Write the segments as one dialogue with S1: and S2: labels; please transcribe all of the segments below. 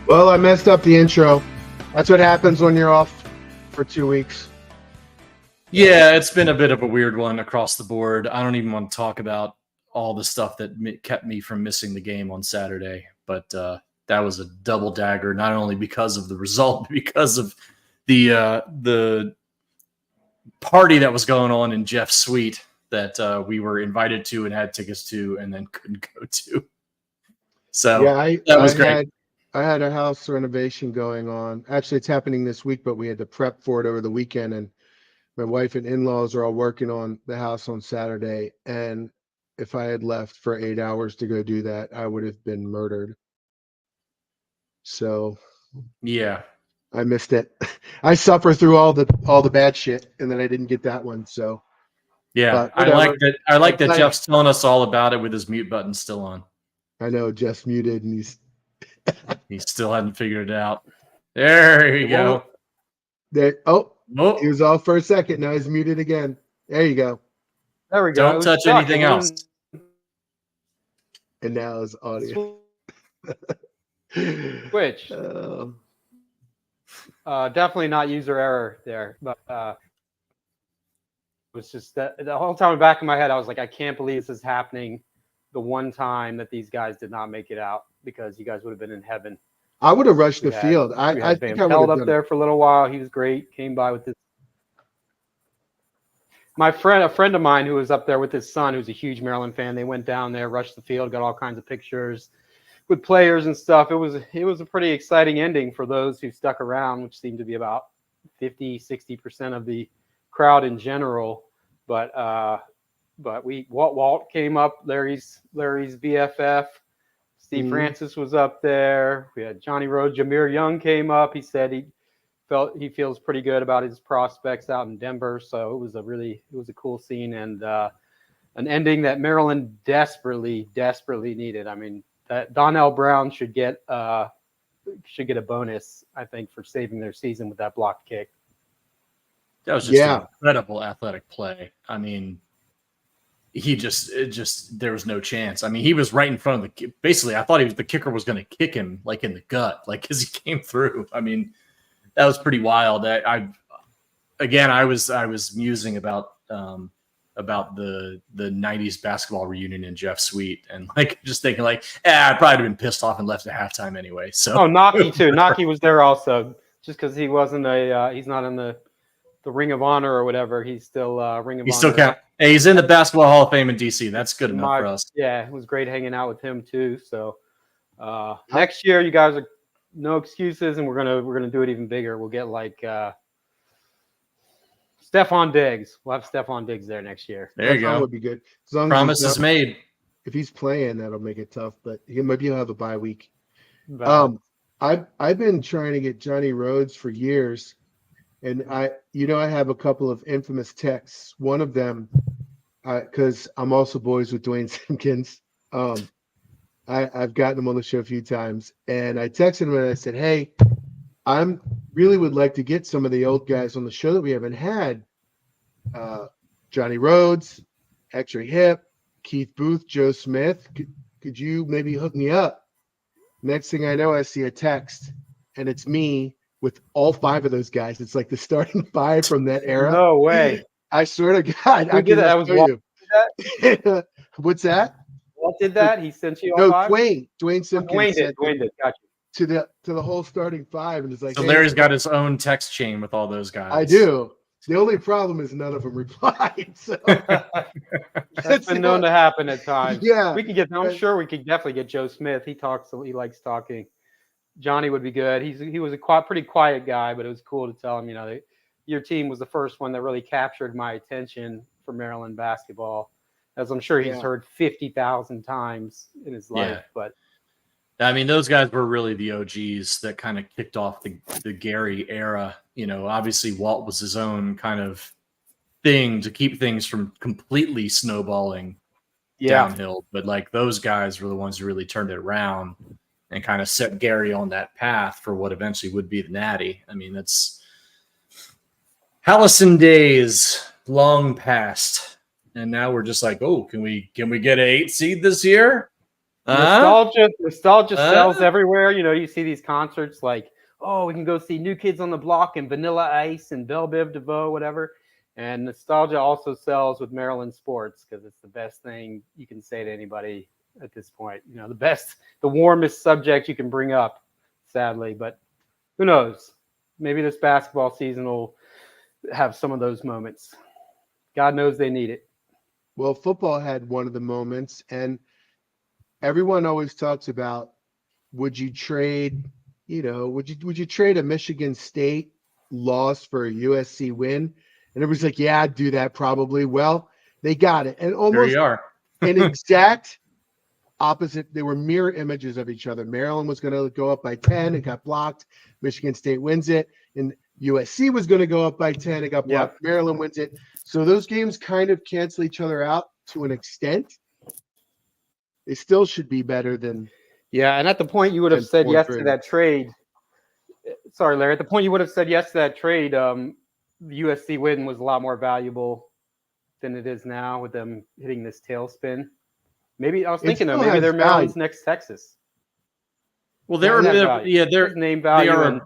S1: Well, I messed up the intro. That's what happens when you're off for 2 weeks.
S2: Yeah, it's been a bit of a weird one across the board. I don't even want to talk about all the stuff that kept me from missing the game on Saturday. But that was a double dagger, not only because of the result, but because of the party that was going on in Jeff's suite that we were invited to and had tickets to and then couldn't go to. So
S1: yeah,
S2: that was great.
S1: I had a house renovation going on. Actually, it's happening this week, but we had to prep for it over the weekend. And my wife and in-laws are all working on the house on Saturday. And if I had left for 8 hours to go do that, I would have been murdered. So
S2: Yeah.
S1: I missed it. I suffer through all the bad shit, and then I didn't get that one. So
S2: yeah, I like that Jeff's telling us all about it with his mute button still on.
S1: I know Jeff's muted, and
S2: he still hadn't figured it out. There you go.
S1: There. Oh, he was off for a second. Now he's muted again. There you go.
S3: There we go.
S2: Don't touch anything else.
S1: And now his audio.
S3: Which definitely not user error there, but it was just that the whole time in the back of my head, I was like, I can't believe this is happening the one time that these guys did not make it out, because you guys would have been in heaven.
S1: I would have rushed the field. I think I
S3: held up there for a little while. He was great. Came by with this. A friend of mine who was up there with his son, who's a huge Maryland fan, they went down there, rushed the field, got all kinds of pictures with players and stuff. It was a pretty exciting ending for those who stuck around, which seemed to be about 50-60% of the crowd in general. But Walt came up, Larry's BFF. Steve Francis was up there. We had Johnny Rhodes. Jameer Young came up. He said he feels pretty good about his prospects out in Denver. So it was a cool scene, and an ending that Maryland desperately needed. I mean, that Donnell Brown should get a bonus, I think, for saving their season with that blocked kick.
S2: That was just an incredible athletic play. I mean, there was no chance. I mean, he was right in front of basically, I thought the kicker was going to kick him like in the gut, like as he came through. I mean, that was pretty wild. I was musing about the 90s basketball reunion in Jeff's suite, and like just thinking like, I'd probably have been pissed off and left at halftime anyway. So
S3: Naki too. Naki was there also, just because he wasn't he's not in the Ring of Honor or whatever. He's still Ring of Honor.
S2: He still can't. Hey, he's in the Basketball Hall of Fame in DC. That's good enough for us.
S3: Yeah, it was great hanging out with him too. So next year, you guys are no excuses, and we're gonna do it even bigger. We'll get like Stephon Diggs. We'll have Stephon Diggs there next year.
S2: There you go.
S1: That would be good. As long
S2: Promise is made.
S1: If he's playing, that'll make it tough. But maybe he'll have a bye week. I've been trying to get Johnny Rhodes for years. And I have a couple of infamous texts. One of them, because I'm also boys with Dwayne Simpkins. I've gotten him on the show a few times, and I texted him and I said, "Hey, I really would like to get some of the old guys on the show that we haven't had. Johnny Rhodes, Hector Hip, Keith Booth, Joe Smith. Could you maybe hook me up?" Next thing I know, I see a text, and it's me with all 5 of those guys. It's like the starting 5 from that era.
S3: No way.
S1: I swear to God.
S3: I did that. Was Walt did
S1: that? What's that?
S3: Walt did that? He sent you all 5?
S1: Dwayne Simpkins.
S3: Dwayne did. Gotcha.
S1: To the whole starting 5. And it's like,
S2: so Larry's got his own text chain with all those guys.
S1: I do. The only problem is none of them replied. So
S3: that's been known to happen at times.
S1: Yeah.
S3: I'm sure we could definitely get Joe Smith. He likes talking. Johnny would be good. He was a pretty quiet guy, but it was cool to tell him, your team was the first one that really captured my attention for Maryland basketball, as I'm sure he's heard 50,000 times in his life.
S2: Yeah.
S3: But
S2: I mean, those guys were really the OGs that kind of kicked off the Gary era. Obviously Walt was his own kind of thing to keep things from completely snowballing downhill. But like those guys were the ones who really turned it around and kind of set Gary on that path for what eventually would be the Natty. I mean, that's Hallison days long past. And now we're just like, oh, can we get an 8 seed this year?
S3: Nostalgia sells everywhere. You know, you see these concerts like, oh, we can go see New Kids on the Block and Vanilla Ice and Belle Biv DeVoe, whatever. And nostalgia also sells with Maryland sports because it's the best thing you can say to anybody at this point. You know, the warmest subject you can bring up, sadly. But who knows? Maybe this basketball season will have some of those moments. God knows they need it.
S1: Well, football had one of the moments, and everyone always talks about, would you trade a Michigan State loss for a USC win? And everybody's like, yeah, I'd do that probably. Well, they got it. And almost
S2: There you are.
S1: an exact opposite. They were mirror images of each other. Maryland was going to go up by 10. It got blocked. Michigan State wins it. And USC was going to go up by 10. It got blocked. Yep. Maryland wins it. So those games kind of cancel each other out to an extent. They still should be better than.
S3: Yeah, and at the point you would have said yes to that trade. Sorry, Larry. At the point you would have said yes to that trade, the USC win was a lot more valuable than it is now with them hitting this tailspin. Maybe I was thinking though, maybe they're Maryland's next Texas.
S2: Well, they're
S3: name value,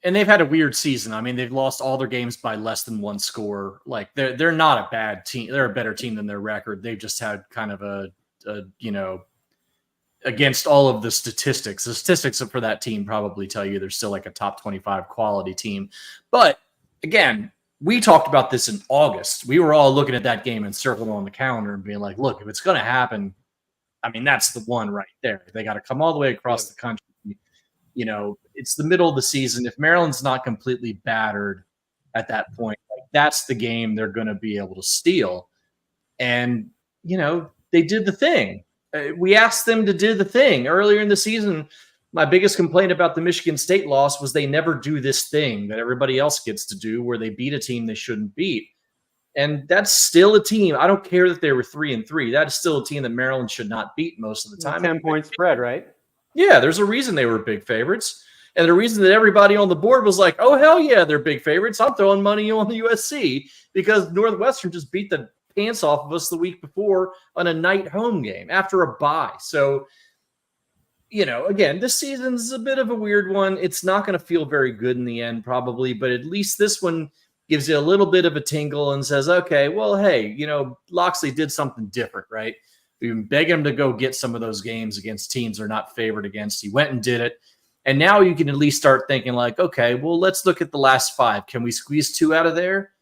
S2: and they've had a weird season. I mean, they've lost all their games by less than one score. Like they're not a bad team. They're a better team than their record. They've just had kind of a against all of the statistics. The statistics for that team probably tell you they're still like a top 25 quality team. But again, we talked about this in August. We were all looking at that game and circling on the calendar and being like, look, if it's going to happen, I mean, that's the one right there. They got to come all the way across the country. You know, it's the middle of the season. If Maryland's not completely battered at that point, like, that's the game they're going to be able to steal. And, you know, they did the thing. We asked them to do the thing earlier in the season. My biggest complaint about the Michigan State loss was they never do this thing that everybody else gets to do where they beat a team they shouldn't beat. And that's still a team. I don't care that they were 3-3. That is still a team that Maryland should not beat most of the time.
S3: 10-point spread, right?
S2: Yeah, there's a reason they were big favorites. And the reason that everybody on the board was like, oh, hell yeah, they're big favorites. I'm throwing money on the USC because Northwestern just beat the pants off of us the week before on a night home game after a bye. So, you know, again, this season's a bit of a weird one. It's not going to feel very good in the end, probably, but at least this one gives you a little bit of a tingle and says, okay, well, hey, you know, Loxley did something different, right? We've been begging him to go get some of those games against teams they're not favored against. He went and did it. And now you can at least start thinking like, okay, well, let's look at the last 5. Can we squeeze 2 out of there?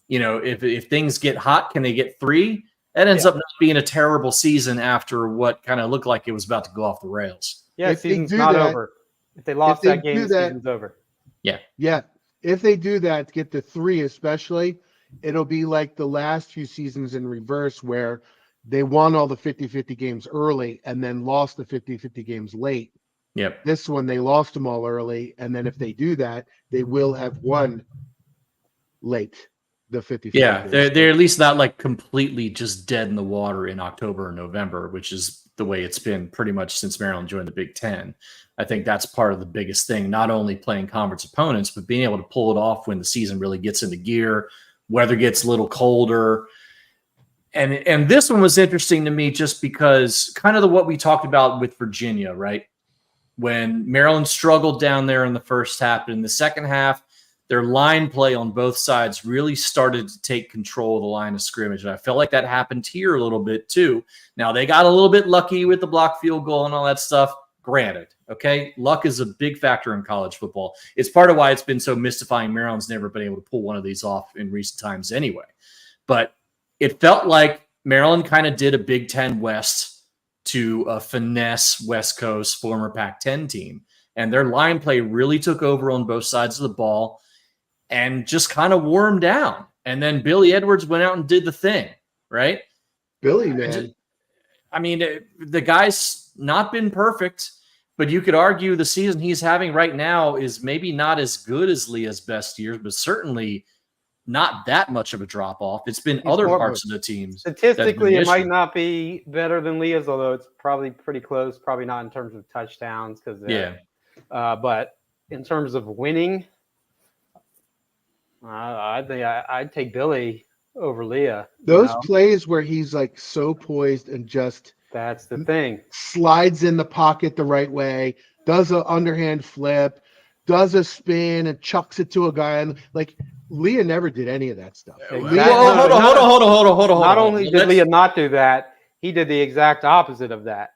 S2: You know, if things get hot, can they get 3? That ends up not being a terrible season after what kind of looked like it was about to go off the rails.
S3: Yeah, season's not over. If they lost that game, season's over.
S2: Yeah.
S1: Yeah. If they do that, get to 3 especially, it'll be like the last few seasons in reverse where they won all the 50-50 games early and then lost the 50-50 games late.
S2: Yep.
S1: This one, they lost them all early. And then if they do that, they will have won late. The 50-50.
S2: Yeah, they're at least not like completely just dead in the water in October or November, which is the way it's been pretty much since Maryland joined the Big Ten. I think that's part of the biggest thing, not only playing conference opponents, but being able to pull it off when the season really gets into gear, weather gets a little colder. And this one was interesting to me just because kind of what we talked about with Virginia, right? When Maryland struggled down there in the first half, but in the second half, their line play on both sides really started to take control of the line of scrimmage. And I felt like that happened here a little bit too. Now, they got a little bit lucky with the block field goal and all that stuff. Granted, okay? Luck is a big factor in college football. It's part of why it's been so mystifying. Maryland's never been able to pull one of these off in recent times anyway. But it felt like Maryland kind of did a Big Ten West to a finesse West Coast former Pac-10 team. And their line play really took over on both sides of the ball and just kind of wore him down. And then Billy Edwards went out and did the thing, right?
S1: Billy, man.
S2: I mean, the guy's not been perfect, but you could argue the season he's having right now is maybe not as good as Leah's best years, but certainly not that much of a drop-off. It's been other parts of the team.
S3: Statistically, it might not be better than Leah's, although it's probably pretty close, probably not in terms of touchdowns. But in terms of winning, I think I'd take Billy over Leah.
S1: Those plays where he's like so poised and just
S3: That's the thing.
S1: Slides in the pocket the right way, does an underhand flip, does a spin and chucks it to a guy. And like Leah never did any of that stuff.
S3: Exactly.
S2: Well, hold on.
S3: Not only did Leah not do that, he did the exact opposite of that.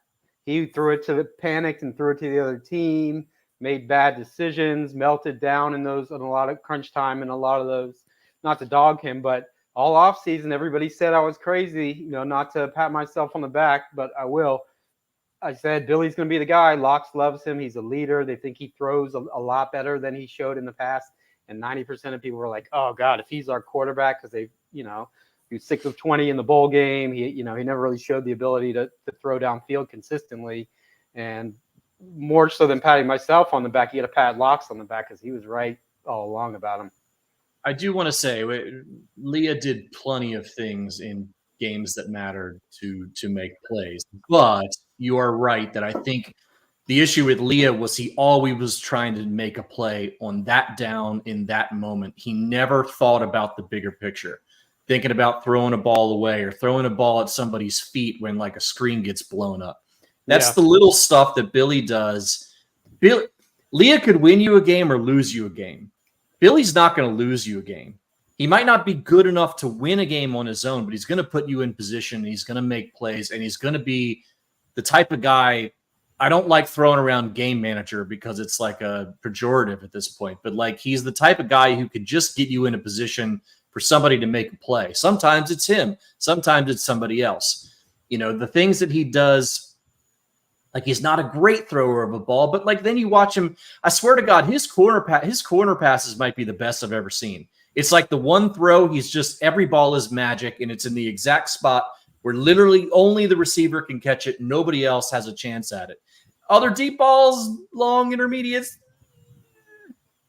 S3: He threw it to the panicked and threw it to the other team, made bad decisions, melted down in those in a lot of crunch time and a lot of those. Not to dog him, but all off season, everybody said I was crazy. You know, not to pat myself on the back, but I will. I said Billy's going to be the guy. Locks loves him. He's a leader. They think he throws a lot better than he showed in the past. And 90% of people were like, "Oh God, if he's our quarterback," because they, he was 6 of 20 in the bowl game. He never really showed the ability to throw downfield consistently. And more so than patting myself on the back, he had to pat Locks on the back because he was right all along about him.
S2: I do want to say Leah did plenty of things in games that mattered to make plays, but you are right that I think the issue with Leah was he always was trying to make a play on that down in that moment. He never thought about the bigger picture, thinking about throwing a ball away or throwing a ball at somebody's feet when like a screen gets blown up. That's the little stuff that Billy does. Leah could win you a game or lose you a game. Billy's not going to lose you a game. He might not be good enough to win a game on his own, but he's going to put you in position. He's going to make plays, and he's going to be the type of guy. I don't like throwing around game manager because it's like a pejorative at this point, but like he's the type of guy who could just get you in a position for somebody to make a play. Sometimes it's him. Sometimes it's somebody else. The things that he does, like he's not a great thrower of a ball, but like then you watch him. I swear to God, his corner passes might be the best I've ever seen. It's like the one throw, he's just every ball is magic, and it's in the exact spot where literally only the receiver can catch it. Nobody else has a chance at it. Other deep balls, long intermediates,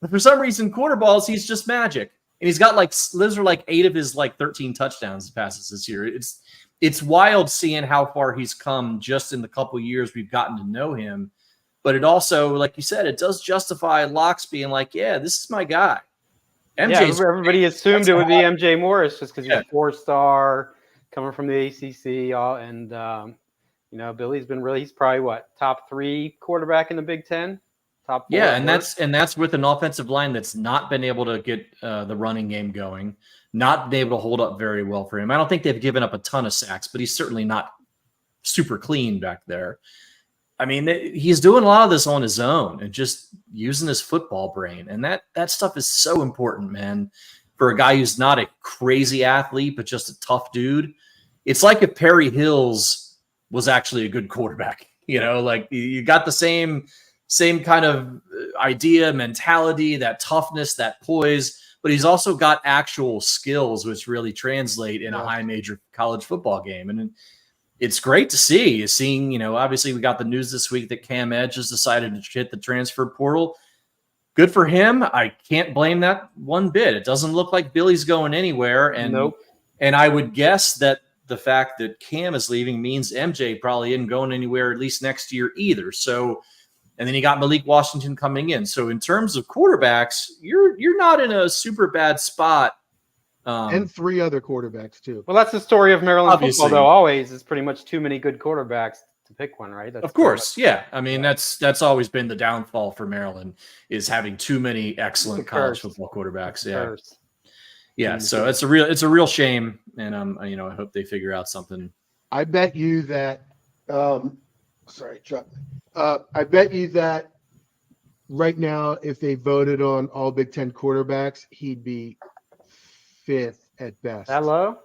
S2: but for some reason, quarter balls, he's just magic. And he's got those are 8 of his 13 touchdowns passes this year. It's wild seeing how far he's come just in the couple years we've gotten to know him. But it also, like you said, it does justify Locks being like, yeah, this is my guy.
S3: Everybody assumed it would be MJ Morris just because he's a 4-star coming from the ACC. Billy's been he's probably top 3 quarterback in the Big Ten. Top 4.
S2: Yeah, and that's with an offensive line that's not been able to get the running game going. Not been able to hold up very well for him. I don't think they've given up a ton of sacks, but he's certainly not super clean back there. I mean, he's doing a lot of this on his own and just using his football brain. And that stuff is so important, man, for a guy who's not a crazy athlete, but just a tough dude. It's like if Perry Hills was actually a good quarterback. You got the same kind of idea, mentality, that toughness, that poise, but he's also got actual skills which really translate in a high major college football game. And it's great to seeing, obviously we got the news this week that Cam Edge has decided to hit the transfer portal. Good for him. I can't blame that one bit. It doesn't look like Billy's going anywhere. And
S3: nope.
S2: And I would guess that the fact that Cam is leaving means MJ probably isn't going anywhere at least next year either. So, and then you got Malik Washington coming in. So in terms of quarterbacks, you're not in a super bad spot.
S1: And 3 other quarterbacks too.
S3: Well, that's the story of Maryland football, though. Always is pretty much too many good quarterbacks to pick one, right?
S2: Of course, yeah. I mean, that's always been the downfall for Maryland is having too many excellent college football quarterbacks. Yeah, yeah. So it's a real shame, and I hope they figure out something.
S1: I bet you that. Sorry, Chuck. I bet you that right now, if they voted on all Big Ten quarterbacks, he'd be 5th at best.
S3: That low?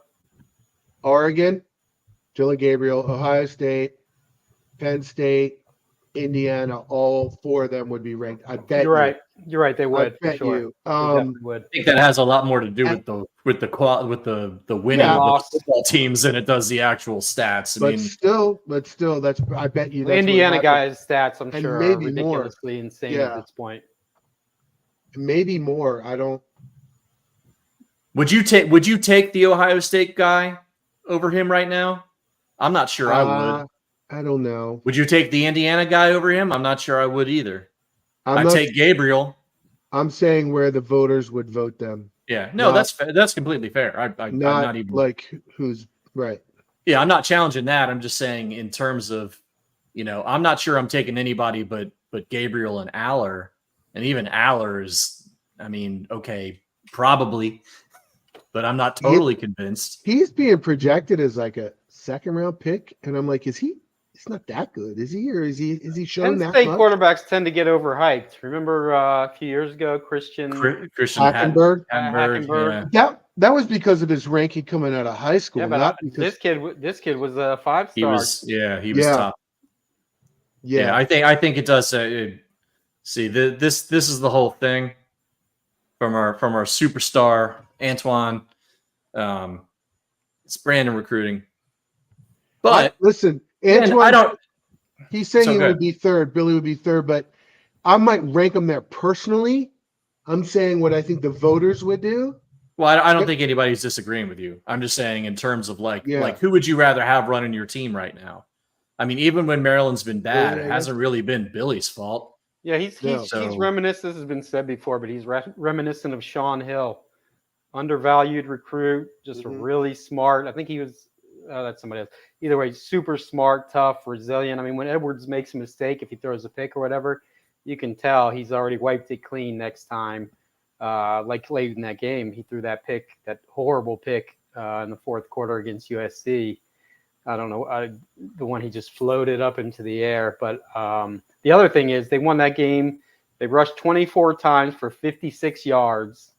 S1: Oregon, Dylan Gabriel, Ohio State, Penn State, Indiana, all 4 of them would be ranked. I bet
S3: you're right. You're right. They would.
S1: I bet you.
S2: I think that has a lot more to do with the winning of the football teams than it does the actual stats.
S1: But still, that's I bet you.
S3: That's Indiana guys' stats, I'm
S1: and
S3: sure,
S1: maybe
S3: are ridiculously insane at this point.
S1: Maybe more. I don't.
S2: Would you take the Ohio State guy over him right now? I'm not sure I would.
S1: I don't know.
S2: Would you take the Indiana guy over him? I'm not sure I would either. I'd take Gabriel.
S1: I'm saying where the voters would vote them.
S2: Yeah, no, that's completely fair. I'm not even
S1: like who's right.
S2: Yeah, I'm not challenging that. I'm just saying in terms of, I'm not sure I'm taking anybody but Gabriel and Aller. And even Aller is, okay, probably, but I'm not totally convinced.
S1: He's being projected as like a second round pick. And I'm like, he's not that good, is he? Or is he showing
S3: Penn
S1: that
S3: State
S1: much?
S3: quarterbacks tend to get overhyped. Remember a few years ago, Christian
S1: Hackenberg.
S3: Hackenberg.
S1: That was because of his ranking coming out of high school.
S3: Yeah, but
S1: not because
S3: this kid was a 5-star.
S2: He was top.
S1: Yeah.
S2: I think it does. See, this is the whole thing from our superstar Antoine. It's Brandon recruiting, but
S1: listen, Antoine. He's saying he
S2: good.
S1: would be third. Billy would be third, but I might rank him there personally. I'm saying what I think the voters would do.
S2: Well, I don't think anybody's disagreeing with you. I'm just saying in terms of like who would you rather have running your team right now? I mean, even when Maryland's been bad, it hasn't really been Billy's fault.
S3: Yeah, he's reminiscent. This has been said before, but he's reminiscent of Sean Hill, undervalued recruit, just really smart. I think he was. That's somebody else. Either way, super smart, tough, resilient. I mean, when Edwards makes a mistake, if he throws a pick or whatever, you can tell he's already wiped it clean next time. Like late in that game, he threw that horrible pick in the fourth quarter against USC. I don't know, the one he just floated up into the air. But the other thing is they won that game. They rushed 24 times for 56 yards.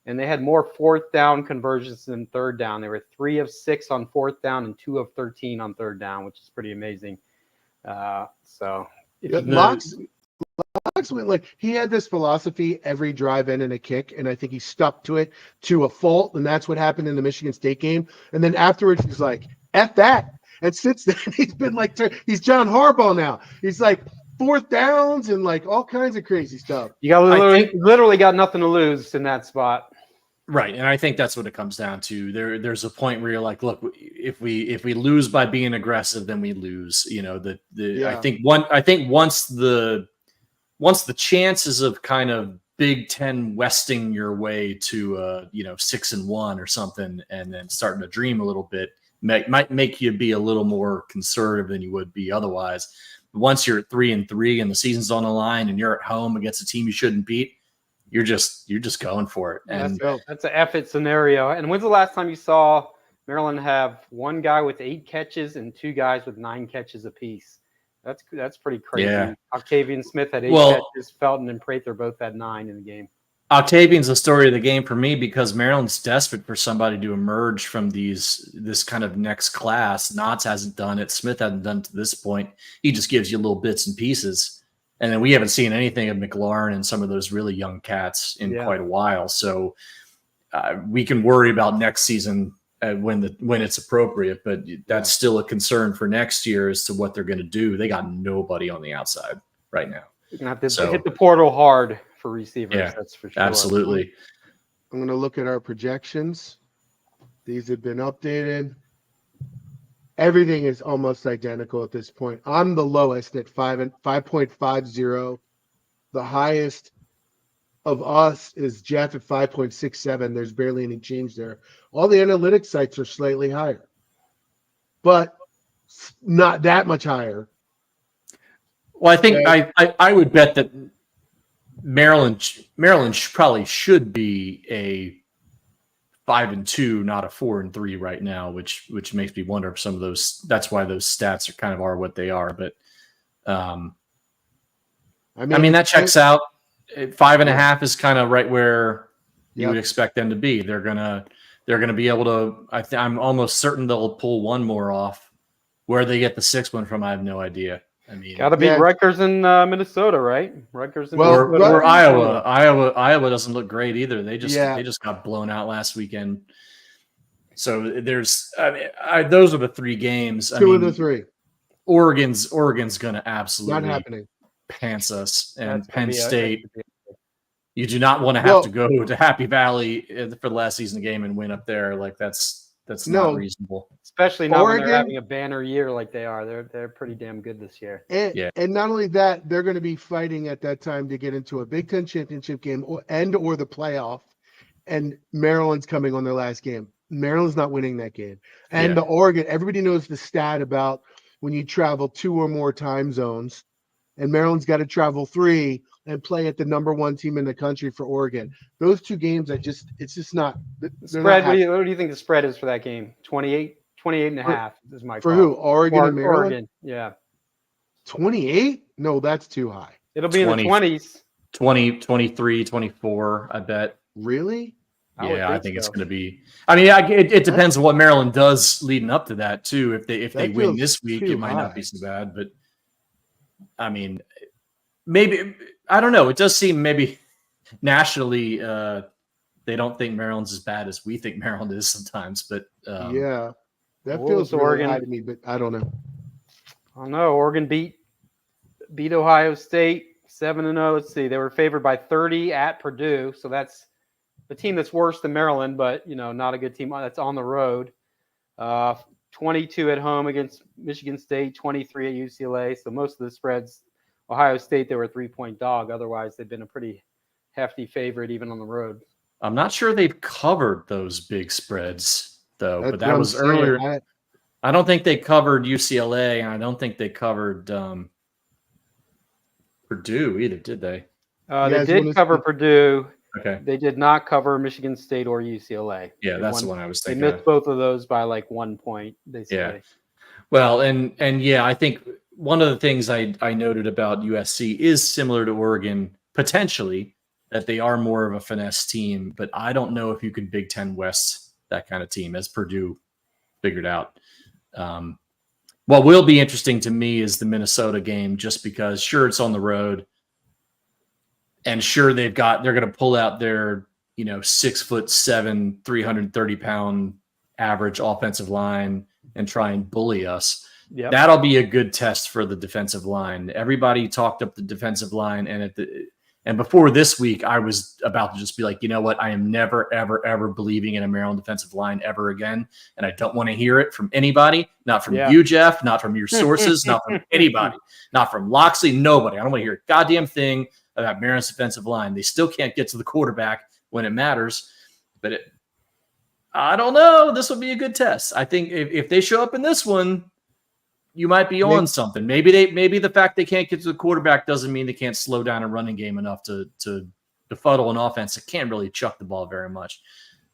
S3: And they had more fourth down conversions than third down. They were 3 of 6 on fourth down and 2 of 13 on third down, which is pretty amazing.
S1: Locks went like he had this philosophy every drive in and a kick, and I think he stuck to it to a fault, and that's what happened in the Michigan State game. And then afterwards, he's like, "F that." And since then, he's been like, he's John Harbaugh now. He's like fourth downs and like all kinds of crazy stuff.
S3: You got literally got nothing to lose in that spot.
S2: Right, and I think that's what it comes down to. There's a point where you're like, look, if we lose by being aggressive, then we lose. I think once the chances of kind of Big Ten westing your way to 6-1 or something, and then starting to dream a little bit might make you be a little more conservative than you would be otherwise. Once you're at 3-3 and the season's on the line and you're at home against a team you shouldn't beat, you're just going for it. And
S3: that's an effort scenario. And when's the last time you saw Maryland have one guy with 8 catches and 2 guys with 9 catches apiece? That's pretty crazy.
S2: Yeah.
S3: Octavian Smith had 8 catches. Felton and Prather both had 9 in the game.
S2: Octavian's the story of the game for me because Maryland's desperate for somebody to emerge from this kind of next class. Knotts hasn't done it. Smith hasn't done it to this point. He just gives you little bits and pieces. And then we haven't seen anything of McLaurin and some of those really young cats in quite a while. So we can worry about next season when it's appropriate, but that's still a concern for next year as to what they're going to do. They got nobody on the outside right now.
S3: You're going to have to hit the portal hard for receivers.
S2: Yeah,
S3: that's for sure.
S2: Absolutely.
S1: I'm going to look at our projections. These have been updated. Everything is almost identical at this point. I'm the lowest at 5.50. The highest of us is Jeff at 5.67. There's barely any change there. All the analytics sites are slightly higher, but not that much higher.
S2: Well, I think I would bet that Maryland probably should be a 5-2, not a 4-3 right now, which makes me wonder if some of those. That's why those stats are what they are. But I mean that checks out. 5.5 is kind of right where you would expect them to be. They're gonna be able to. I'm almost certain they'll pull one more off. Where they get the 6th one from, I have no idea. I mean,
S3: got to beat Rutgers in Minnesota, right? Rutgers in Minnesota.
S2: Or Iowa. Iowa doesn't look great either. They just got blown out last weekend. So there's those are the 3 games.
S1: Two of the 3.
S2: Oregon's going to absolutely
S1: not happening.
S2: Pants us, and Penn State. You do not want to have to go to Happy Valley for the last season game and win up there. Like that's not reasonable.
S3: Especially not when they're having a banner year like they are. They're pretty damn good this year.
S1: And not only that, they're going to be fighting at that time to get into a Big Ten championship game or the playoff. And Maryland's coming on their last game. Maryland's not winning that game. And the Oregon, everybody knows the stat about when you travel 2 or more time zones, and Maryland's got to travel 3 and play at the number 1 team in the country for Oregon. Those 2 games, it's just not.
S3: Spread. What do you think the spread is for that game? 28 and a half is my
S1: for
S3: call.
S1: who? Oregon and Maryland.
S3: Oregon, yeah.
S1: 28? No, that's too high.
S3: It'll be 20, in the 20s.
S2: 20, 23, 24, I bet.
S1: Really?
S2: I think it's going to be. I mean, it depends on what Maryland does leading up to that too. If they win this week, it might not be so bad. But I mean, maybe I don't know. It does seem maybe nationally they don't think Maryland's as bad as we think Maryland is sometimes. But
S1: that feels really Oregon high to me. But I don't know.
S3: I don't know. Oregon beat Ohio State 7-0. Let's see. They were favored by 30 at Purdue, so that's the team that's worse than Maryland, but not a good team that's on the road. 22 at home against Michigan State, 23 at UCLA. So most of the spreads, Ohio State, they were a 3-point dog. Otherwise, they've been a pretty hefty favorite even on the road.
S2: I'm not sure they've covered those big spreads though, but that was earlier. I don't think they covered UCLA, and I don't think they covered Purdue either, did they?
S3: They did cover Purdue.
S2: Okay.
S3: They did not cover Michigan State or UCLA.
S2: Yeah, that's the one I was thinking.
S3: They missed both of those by like 1 point, basically.
S2: Yeah. Well, and I think one of the things I noted about USC is similar to Oregon, potentially, that they are more of a finesse team, but I don't know if you can Big Ten West that kind of team, as Purdue figured out. What will be interesting to me is the Minnesota game, just because sure it's on the road, and sure they're going to pull out their 6'7", 330-pound average offensive line and try and bully us.
S3: Yep.
S2: That'll be a good test for the defensive line. Everybody talked up the defensive line, and before this week, I was about to just be like, you know what? I am never, ever, ever believing in a Maryland defensive line ever again. And I don't want to hear it from anybody, not from you, Jeff, not from your sources, not from anybody, not from Loxley, nobody. I don't want to hear a goddamn thing about Maryland's defensive line. They still can't get to the quarterback when it matters. But I don't know. This will be a good test. I think if they show up in this one, you might be on something. Maybe the fact they can't get to the quarterback doesn't mean they can't slow down a running game enough to befuddle an offense that can't really chuck the ball very much.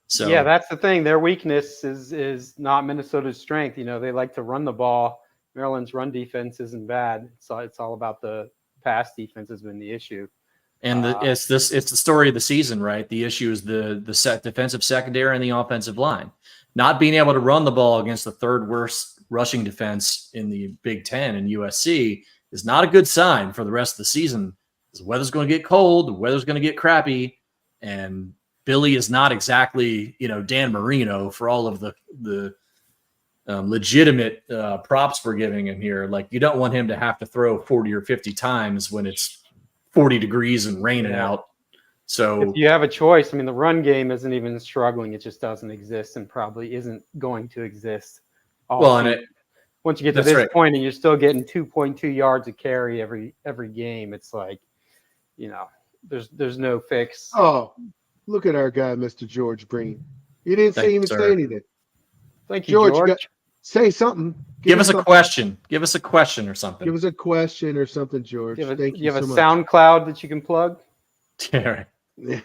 S2: So
S3: yeah, that's the thing. Their weakness is not Minnesota's strength. They like to run the ball. Maryland's run defense isn't bad. So it's all about the pass defense has been the issue.
S2: And it's the story of the season, right? The issue is the defensive secondary and the offensive line. Not being able to run the ball against the third worst rushing defense in the Big Ten and USC is not a good sign for the rest of the season. The weather's going to get cold, the weather's going to get crappy, and Billy is not exactly, Dan Marino for all of the legitimate props we're giving him here. Like, you don't want him to have to throw 40 or 50 times when it's 40 degrees and raining out. So
S3: if you have a choice, the run game isn't even struggling. It just doesn't exist and probably isn't going to exist. Once you get to this point and you're still getting 2.2 yards a carry every game, it's like, there's no fix.
S1: Oh, look at our guy, Mr. George Breen. You didn't say anything.
S3: Thank you, George.
S1: Say something.
S2: Give us a question. Give us a question or something.
S1: Give us a question or something, George. Thank you.
S3: You have
S1: so
S3: a
S1: much.
S3: SoundCloud that you can plug?
S2: Yeah, right.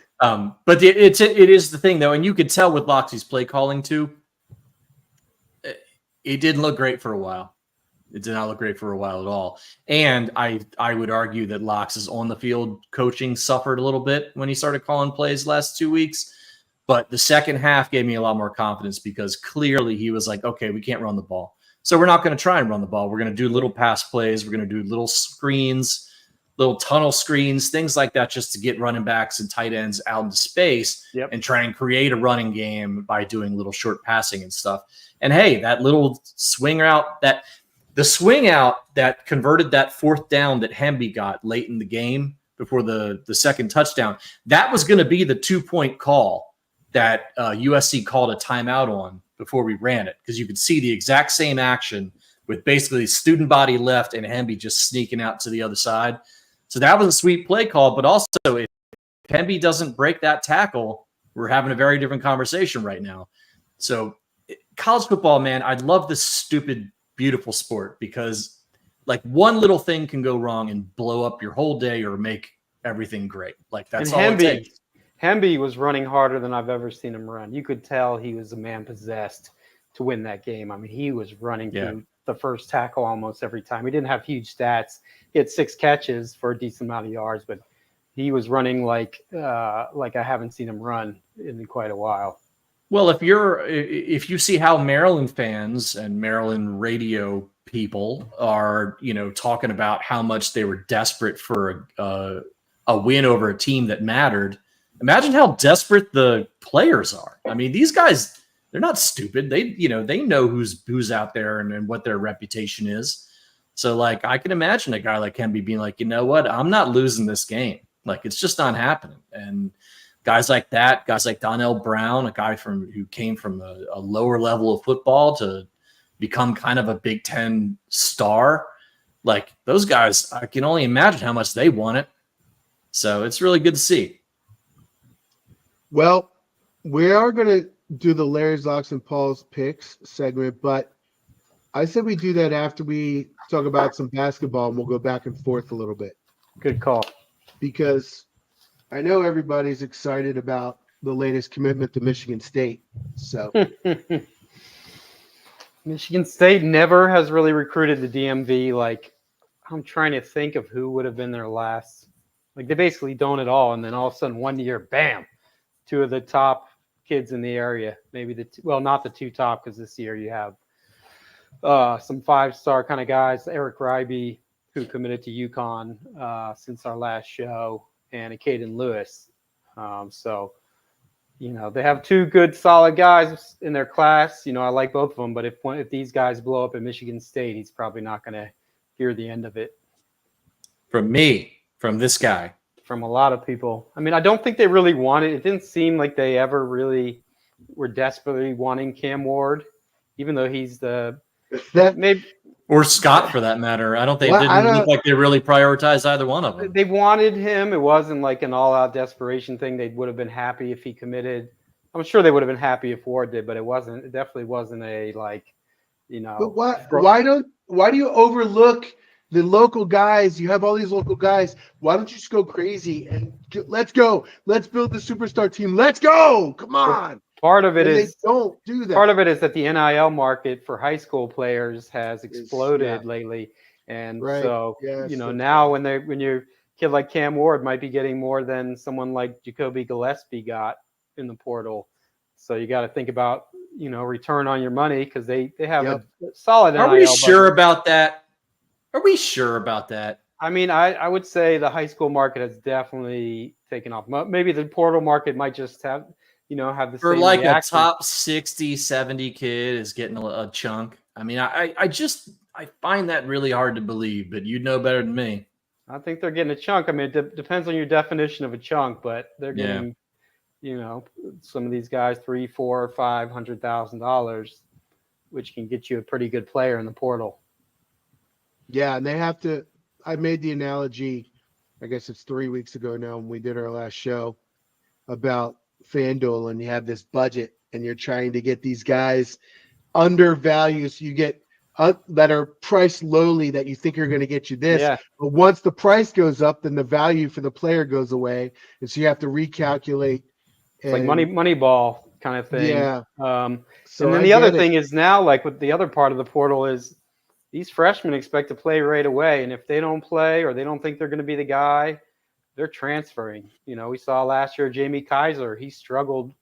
S2: But it is the thing though, and you could tell with Loxley's play calling too. It didn't look great for a while. It did not look great for a while at all. And I would argue that Lox's on the field coaching suffered a little bit when he started calling plays last 2 weeks. But the second half gave me a lot more confidence because clearly he was like, okay, we can't run the ball. So we're not going to try and run the ball. We're going to do little pass plays. We're going to do little screens, little tunnel screens, things like that, just to get running backs and tight ends out into space and try and create a running game by doing little short passing and stuff. And hey, that little swing out, the swing out that converted that fourth down that Hemby got late in the game before the second touchdown, that was going to be the 2-point call that USC called a timeout on before we ran it, because you could see the exact same action with basically student body left and Hemby just sneaking out to the other side. So that was a sweet play call, but also if Hemby doesn't break that tackle, we're having a very different conversation right now. So college football, man, I love this stupid, beautiful sport because like one little thing can go wrong and blow up your whole day or make everything great. Like that's all it takes.
S3: Hemby was running harder than I've ever seen him run. You could tell he was a man possessed to win that game. I mean, he was running through the first tackle almost every time. He didn't have huge stats. He had 6 catches for a decent amount of yards, but he was running like I haven't seen him run in quite a while.
S2: Well, if you see how Maryland fans and Maryland radio people are, talking about how much they were desperate for a win over a team that mattered, imagine how desperate the players are. I mean, these guys, they're not stupid. They know who's out there and what their reputation is. So, like, I can imagine a guy like Hemby being like, you know what, I'm not losing this game. Like, it's just not happening. And guys like that, guys like Donnell Brown, a guy who came from a lower level of football to become kind of a Big Ten star, like those guys, I can only imagine how much they want it. So it's really good to see.
S1: Well, we are going to do the Larry's, Locks, and Paul's picks segment, but I said we do that after we talk about some basketball, and we'll go back and forth a little bit.
S3: Good call.
S1: Because I know everybody's excited about the latest commitment to Michigan State. So
S3: Michigan State never has really recruited the DMV. Like, I'm trying to think of who would have been their last. Like, they basically don't at all. And then all of a sudden, one year, bam, 2 of the top kids in the area. Maybe not the 2 top, because this year you have some 5-star kind of guys. Eric Ryby, who committed to UConn since our last show, and a Caden Lewis. They have 2 good, solid guys in their class. I like both of them, but if these guys blow up at Michigan State, he's probably not going to hear the end of it.
S2: From this guy.
S3: From a lot of people. I mean, I don't think they really wanted it. It didn't seem like they ever really were desperately wanting Cam Ward, even though he's
S2: or Scott for that matter. I don't think it didn't look like they really prioritized either one of them.
S3: They wanted him. It wasn't like an all-out desperation thing. They would have been happy if he committed. I'm sure they would have been happy if Ward did, but it wasn't. It definitely wasn't a But
S1: why do you overlook the local guys? You have all these local guys. Why don't you just go crazy and let's go? Let's build the superstar team. Let's go! Come on.
S3: Part of it
S1: and
S3: is
S1: they don't do that.
S3: Part of it is that the NIL market for high school players has exploded lately, and so now when you're a kid like Cam Ward might be getting more than someone like Jacoby Gillespie got in the portal. So you got to think about return on your money, because they have a solid NIL.
S2: Are we sure about that? Are we sure about that?
S3: I mean, I would say the high school market has definitely taken off. Maybe the portal market might just have the
S2: for
S3: same
S2: like
S3: reaction.
S2: A top 60, 70 kid is getting a chunk. I mean, I find that really hard to believe, but you know better than me.
S3: I think they're getting a chunk. I mean, it depends on your definition of a chunk, but they're getting, some of these guys $300,000, $400,000, $500,000, which can get you a pretty good player in the portal.
S1: Yeah, and they have to. I made the analogy, I guess it's 3 weeks ago now when we did our last show, about FanDuel, and you have this budget and you're trying to get these guys undervalued, so you get that are priced lowly that you think are going to get you this.
S3: Yeah.
S1: But once the price goes up, then the value for the player goes away, and so you have to recalculate.
S3: It's like Moneyball kind of thing.
S1: Yeah.
S3: So and then the other thing is now, like with the other part of the portal, is these freshmen expect to play right away, and if they don't play or they don't think they're going to be the guy, they're transferring. We saw last year Jamie Kaiser. He struggled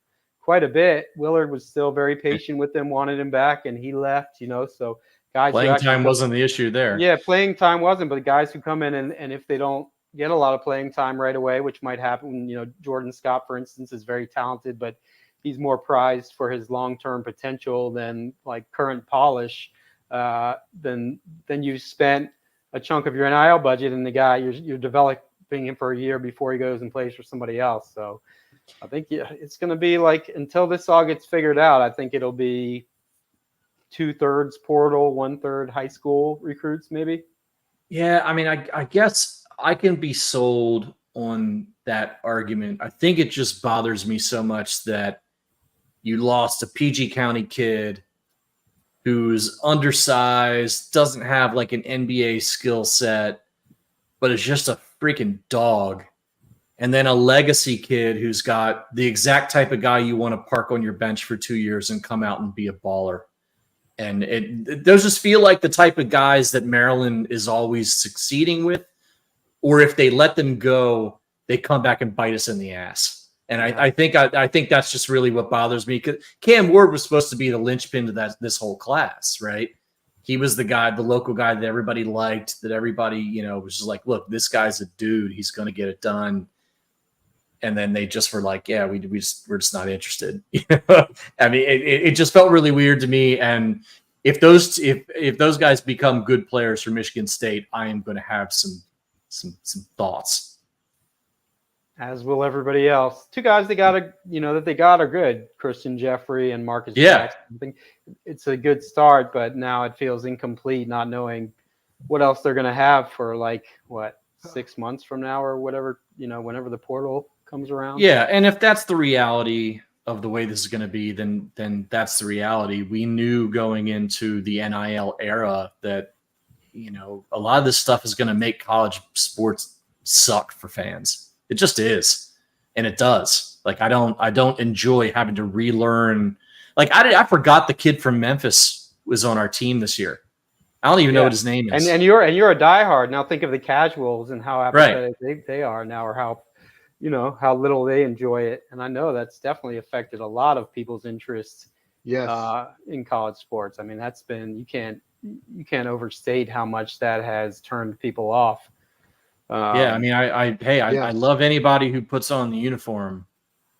S3: quite a bit. Willard was still very patient with him, wanted him back, and he left. So guys,
S2: playing time wasn't the issue there.
S3: Yeah, playing time wasn't, but the guys who come in and if they don't get a lot of playing time right away, which might happen. Jordan Scott, for instance, is very talented, but he's more prized for his long-term potential than like current polish. Then you spent a chunk of your NIL budget, and the guy you're developing him for a year before he goes and plays for somebody else. So I think it's going to be like, until this all gets figured out, I think it'll be 2/3 portal, 1/3 high school recruits, maybe.
S2: Yeah, I mean, I guess I can be sold on that argument. I think it just bothers me so much that You lost a PG County kid who's undersized, doesn't have like an NBA skill set, but is just a freaking dog. And then a legacy kid who's got the exact type of guy you want to park on your bench for 2 years and come out and be a baller. And those just feel like the type of guys that Maryland is always succeeding with, or if they let them go, they come back and bite us in the ass. And I think that's just really what bothers me. Because Cam Ward was supposed to be the linchpin to this whole class, right? He was the guy, the local guy that everybody liked, that everybody, was just like, look, this guy's a dude. He's going to get it done. And then they just were like, yeah, we're just not interested. I mean, it just felt really weird to me. And if those guys become good players for Michigan State, I am going to have some thoughts.
S3: As will everybody else. Two guys that they got are good. Christian Jeffrey and Marcus Jackson. I think it's a good start, but now it feels incomplete not knowing what else they're going to have for 6 months from now or whatever, whenever the portal comes around.
S2: Yeah, and if that's the reality of the way this is going to be, then that's the reality. We knew going into the NIL era that, a lot of this stuff is going to make college sports suck for fans. It just is. And it does. Like, I don't enjoy having to relearn. Like, I forgot the kid from Memphis was on our team this year. I don't even know what his name is.
S3: And you're a diehard. Now think of the casuals and how apathetic they are now, or how little they enjoy it. And I know that's definitely affected a lot of people's interests in college sports. I mean, that's been, you can't overstate how much that has turned people off.
S2: I mean, I love anybody who puts on the uniform,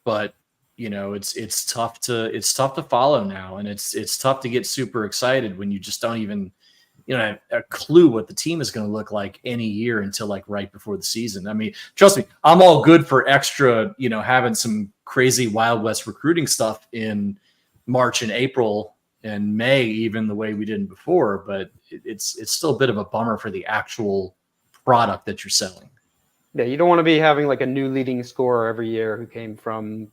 S2: but it's tough to follow now, and it's tough to get super excited when you just don't even have a clue what the team is going to look like any year until right before the season. I mean, trust me, I'm all good for extra, having some crazy Wild West recruiting stuff in March and April and May, even the way we did before, but it's still a bit of a bummer for the actual product that you're selling.
S3: Yeah, you don't want to be having a new leading scorer every year who came from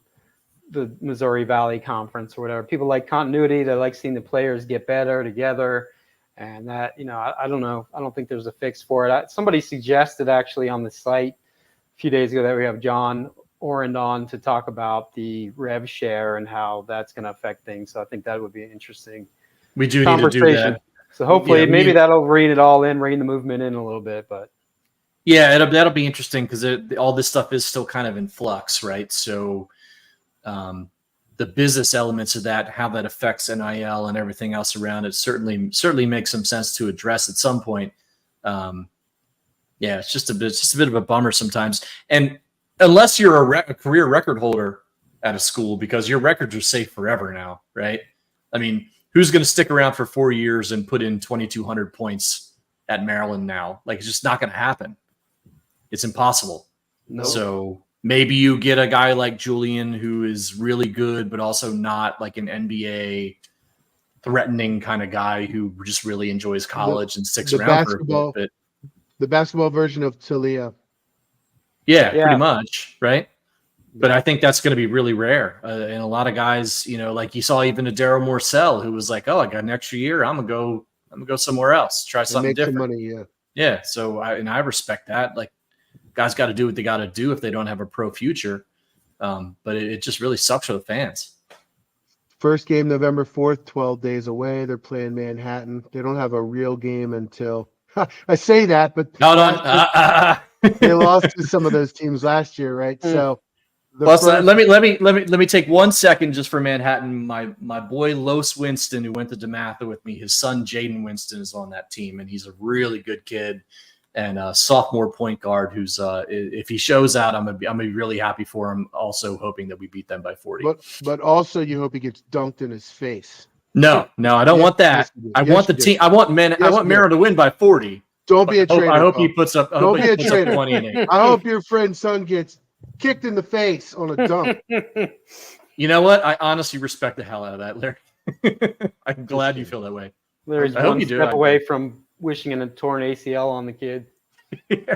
S3: the Missouri Valley Conference or whatever. People like continuity. They like seeing the players get better together. And that, I don't know. I don't think there's a fix for it. Somebody suggested actually on the site a few days ago that we have John Orend on to talk about the rev share and how that's going to affect things. So I think that would be an interesting
S2: We do need to do that.
S3: So hopefully maybe that'll rein it all in, rein the movement in a little bit. But
S2: yeah, that'll be interesting because all this stuff is still kind of in flux, right? So the business elements of that, how that affects NIL and everything else around it, certainly makes some sense to address at some point. It's just a bit of a bummer sometimes. And unless you're a career record holder at a school, because your records are safe forever now, right? I mean, who's going to stick around for 4 years and put in 2,200 points at Maryland now? It's just not going to happen. It's impossible.
S3: Nope.
S2: So maybe you get a guy like Julian who is really good, but also not like an NBA threatening kind of guy who just really enjoys college and sticks around for a little bit.
S1: The basketball version of Talia.
S2: Yeah, pretty much, right? But I think that's going to be really rare. And a lot of guys, like you saw even a Daryl Morcell who was like, oh, I got an extra year. I'm gonna go somewhere else, try something different.
S1: Some money,
S2: Yeah. So I respect that. Like, guys got to do what they got to do if they don't have a pro future. But it just really sucks for the fans.
S1: First game November 4th, 12 days away. They're playing Manhattan. They don't have a real game until I say that, but they lost to some of those teams last year, right? So
S2: let me take 1 second just for Manhattan. My boy Los Winston, who went to DeMatha with me, his son Jaden Winston is on that team, and he's a really good kid and a sophomore point guard who's if he shows out, I'm gonna be really happy for him. Also hoping that we beat them by 40.
S1: But also you hope he gets dunked in his face.
S2: No, I don't want that. I want the team. I want Maryland to win by 40.
S1: Don't be a traitor.
S2: I hope he puts up.
S1: Don't be a traitor.
S2: 20 and 8.
S1: I hope your friend's son gets kicked in the face on a dunk.
S2: You know what? I honestly respect the hell out of that, Larry. I'm glad you feel that way.
S3: Larry's one step away from wishing a torn ACL on the kid.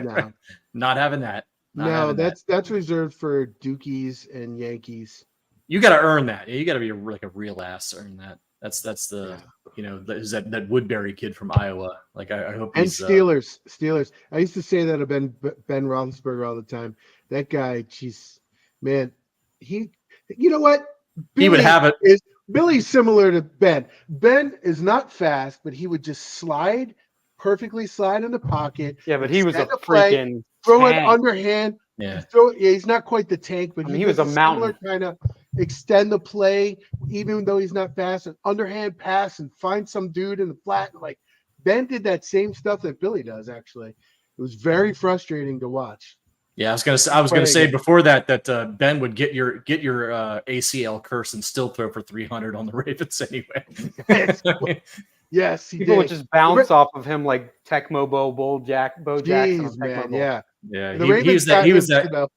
S1: No.
S2: Not having that.
S1: That's reserved for Dukies and Yankees.
S2: You got to earn that. You got to be like a real ass to earn that. That's the is that Woodbury kid from Iowa. Like I hope
S1: And
S2: he's
S1: Steelers. I used to say that of Ben Roethlisberger all the time. That guy, jeez, man, you know what?
S2: he would have it.
S1: Billy's similar to Ben. Ben is not fast, but he would just perfectly slide in the pocket.
S3: Yeah, but he was a
S1: extend the play,
S3: freaking
S1: throw it
S3: tank.
S1: underhand.
S2: Yeah.
S1: He's not quite the tank, but
S3: he was a mountain.
S1: Kind of extend the play, even though he's not fast, an underhand pass and find some dude in the flat. Like Ben did that same stuff that Billy does. Actually, it was very frustrating to watch.
S2: Yeah, I was gonna say before that Ben would get your ACL curse and still throw for 300 on the Ravens anyway.
S1: Yes,
S3: people would just bounce off of him like Tecmo Bo Jackson.
S1: Jeez, man, yeah.
S2: He was that.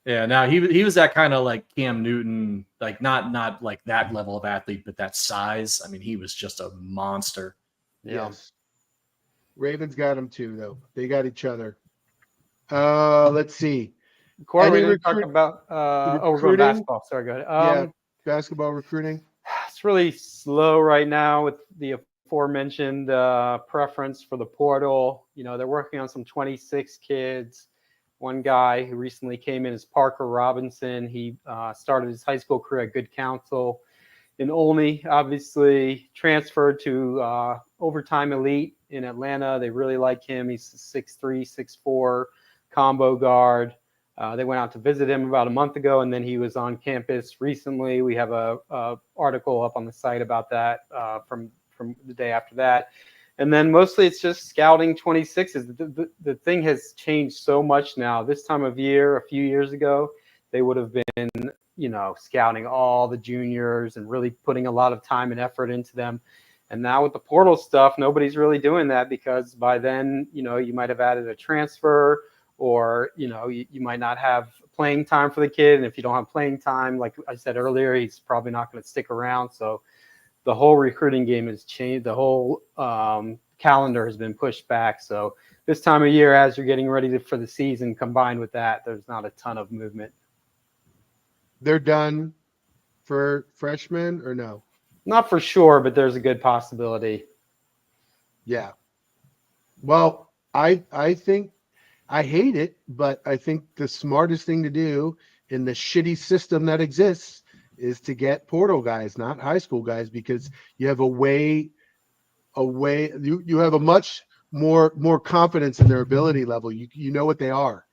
S2: Yeah, now he was that kind of like Cam Newton, like not like that level of athlete, but that size. I mean, he was just a monster.
S3: Yeah.
S1: Yes. Ravens got him too, though. They got each other. Let's see.
S3: Corey, we didn't talk about we're going basketball. Sorry, go ahead.
S1: Basketball recruiting.
S3: It's really slow right now with the aforementioned preference for the portal. They're working on some 26 kids. One guy who recently came in is Parker Robinson. He started his high school career at Good Counsel in Olney, obviously transferred to Overtime Elite in Atlanta. They really like him. He's 6'3", 6'4", combo guard. They went out to visit him about a month ago, and then he was on campus recently. We have a article up on the site about that from the day after that. And then mostly it's just scouting 26s. The thing has changed so much now. This time of year, a few years ago, they would have been, scouting all the juniors and really putting a lot of time and effort into them. And now with the portal stuff, nobody's really doing that because by then, you might have added a transfer or, you might not have playing time for the kid. And if you don't have playing time, like I said earlier, he's probably not going to stick around. So the whole recruiting game has changed. The whole calendar has been pushed back. So this time of year, as you're getting ready for the season, combined with that, there's not a ton of movement.
S1: They're done for freshmen or no?
S3: Not for sure, but there's a good possibility.
S1: Yeah. Well, I think I hate it, but I think the smartest thing to do in the shitty system that exists is to get portal guys, not high school guys, because you have you have a much more confidence in their ability level. You know what they are.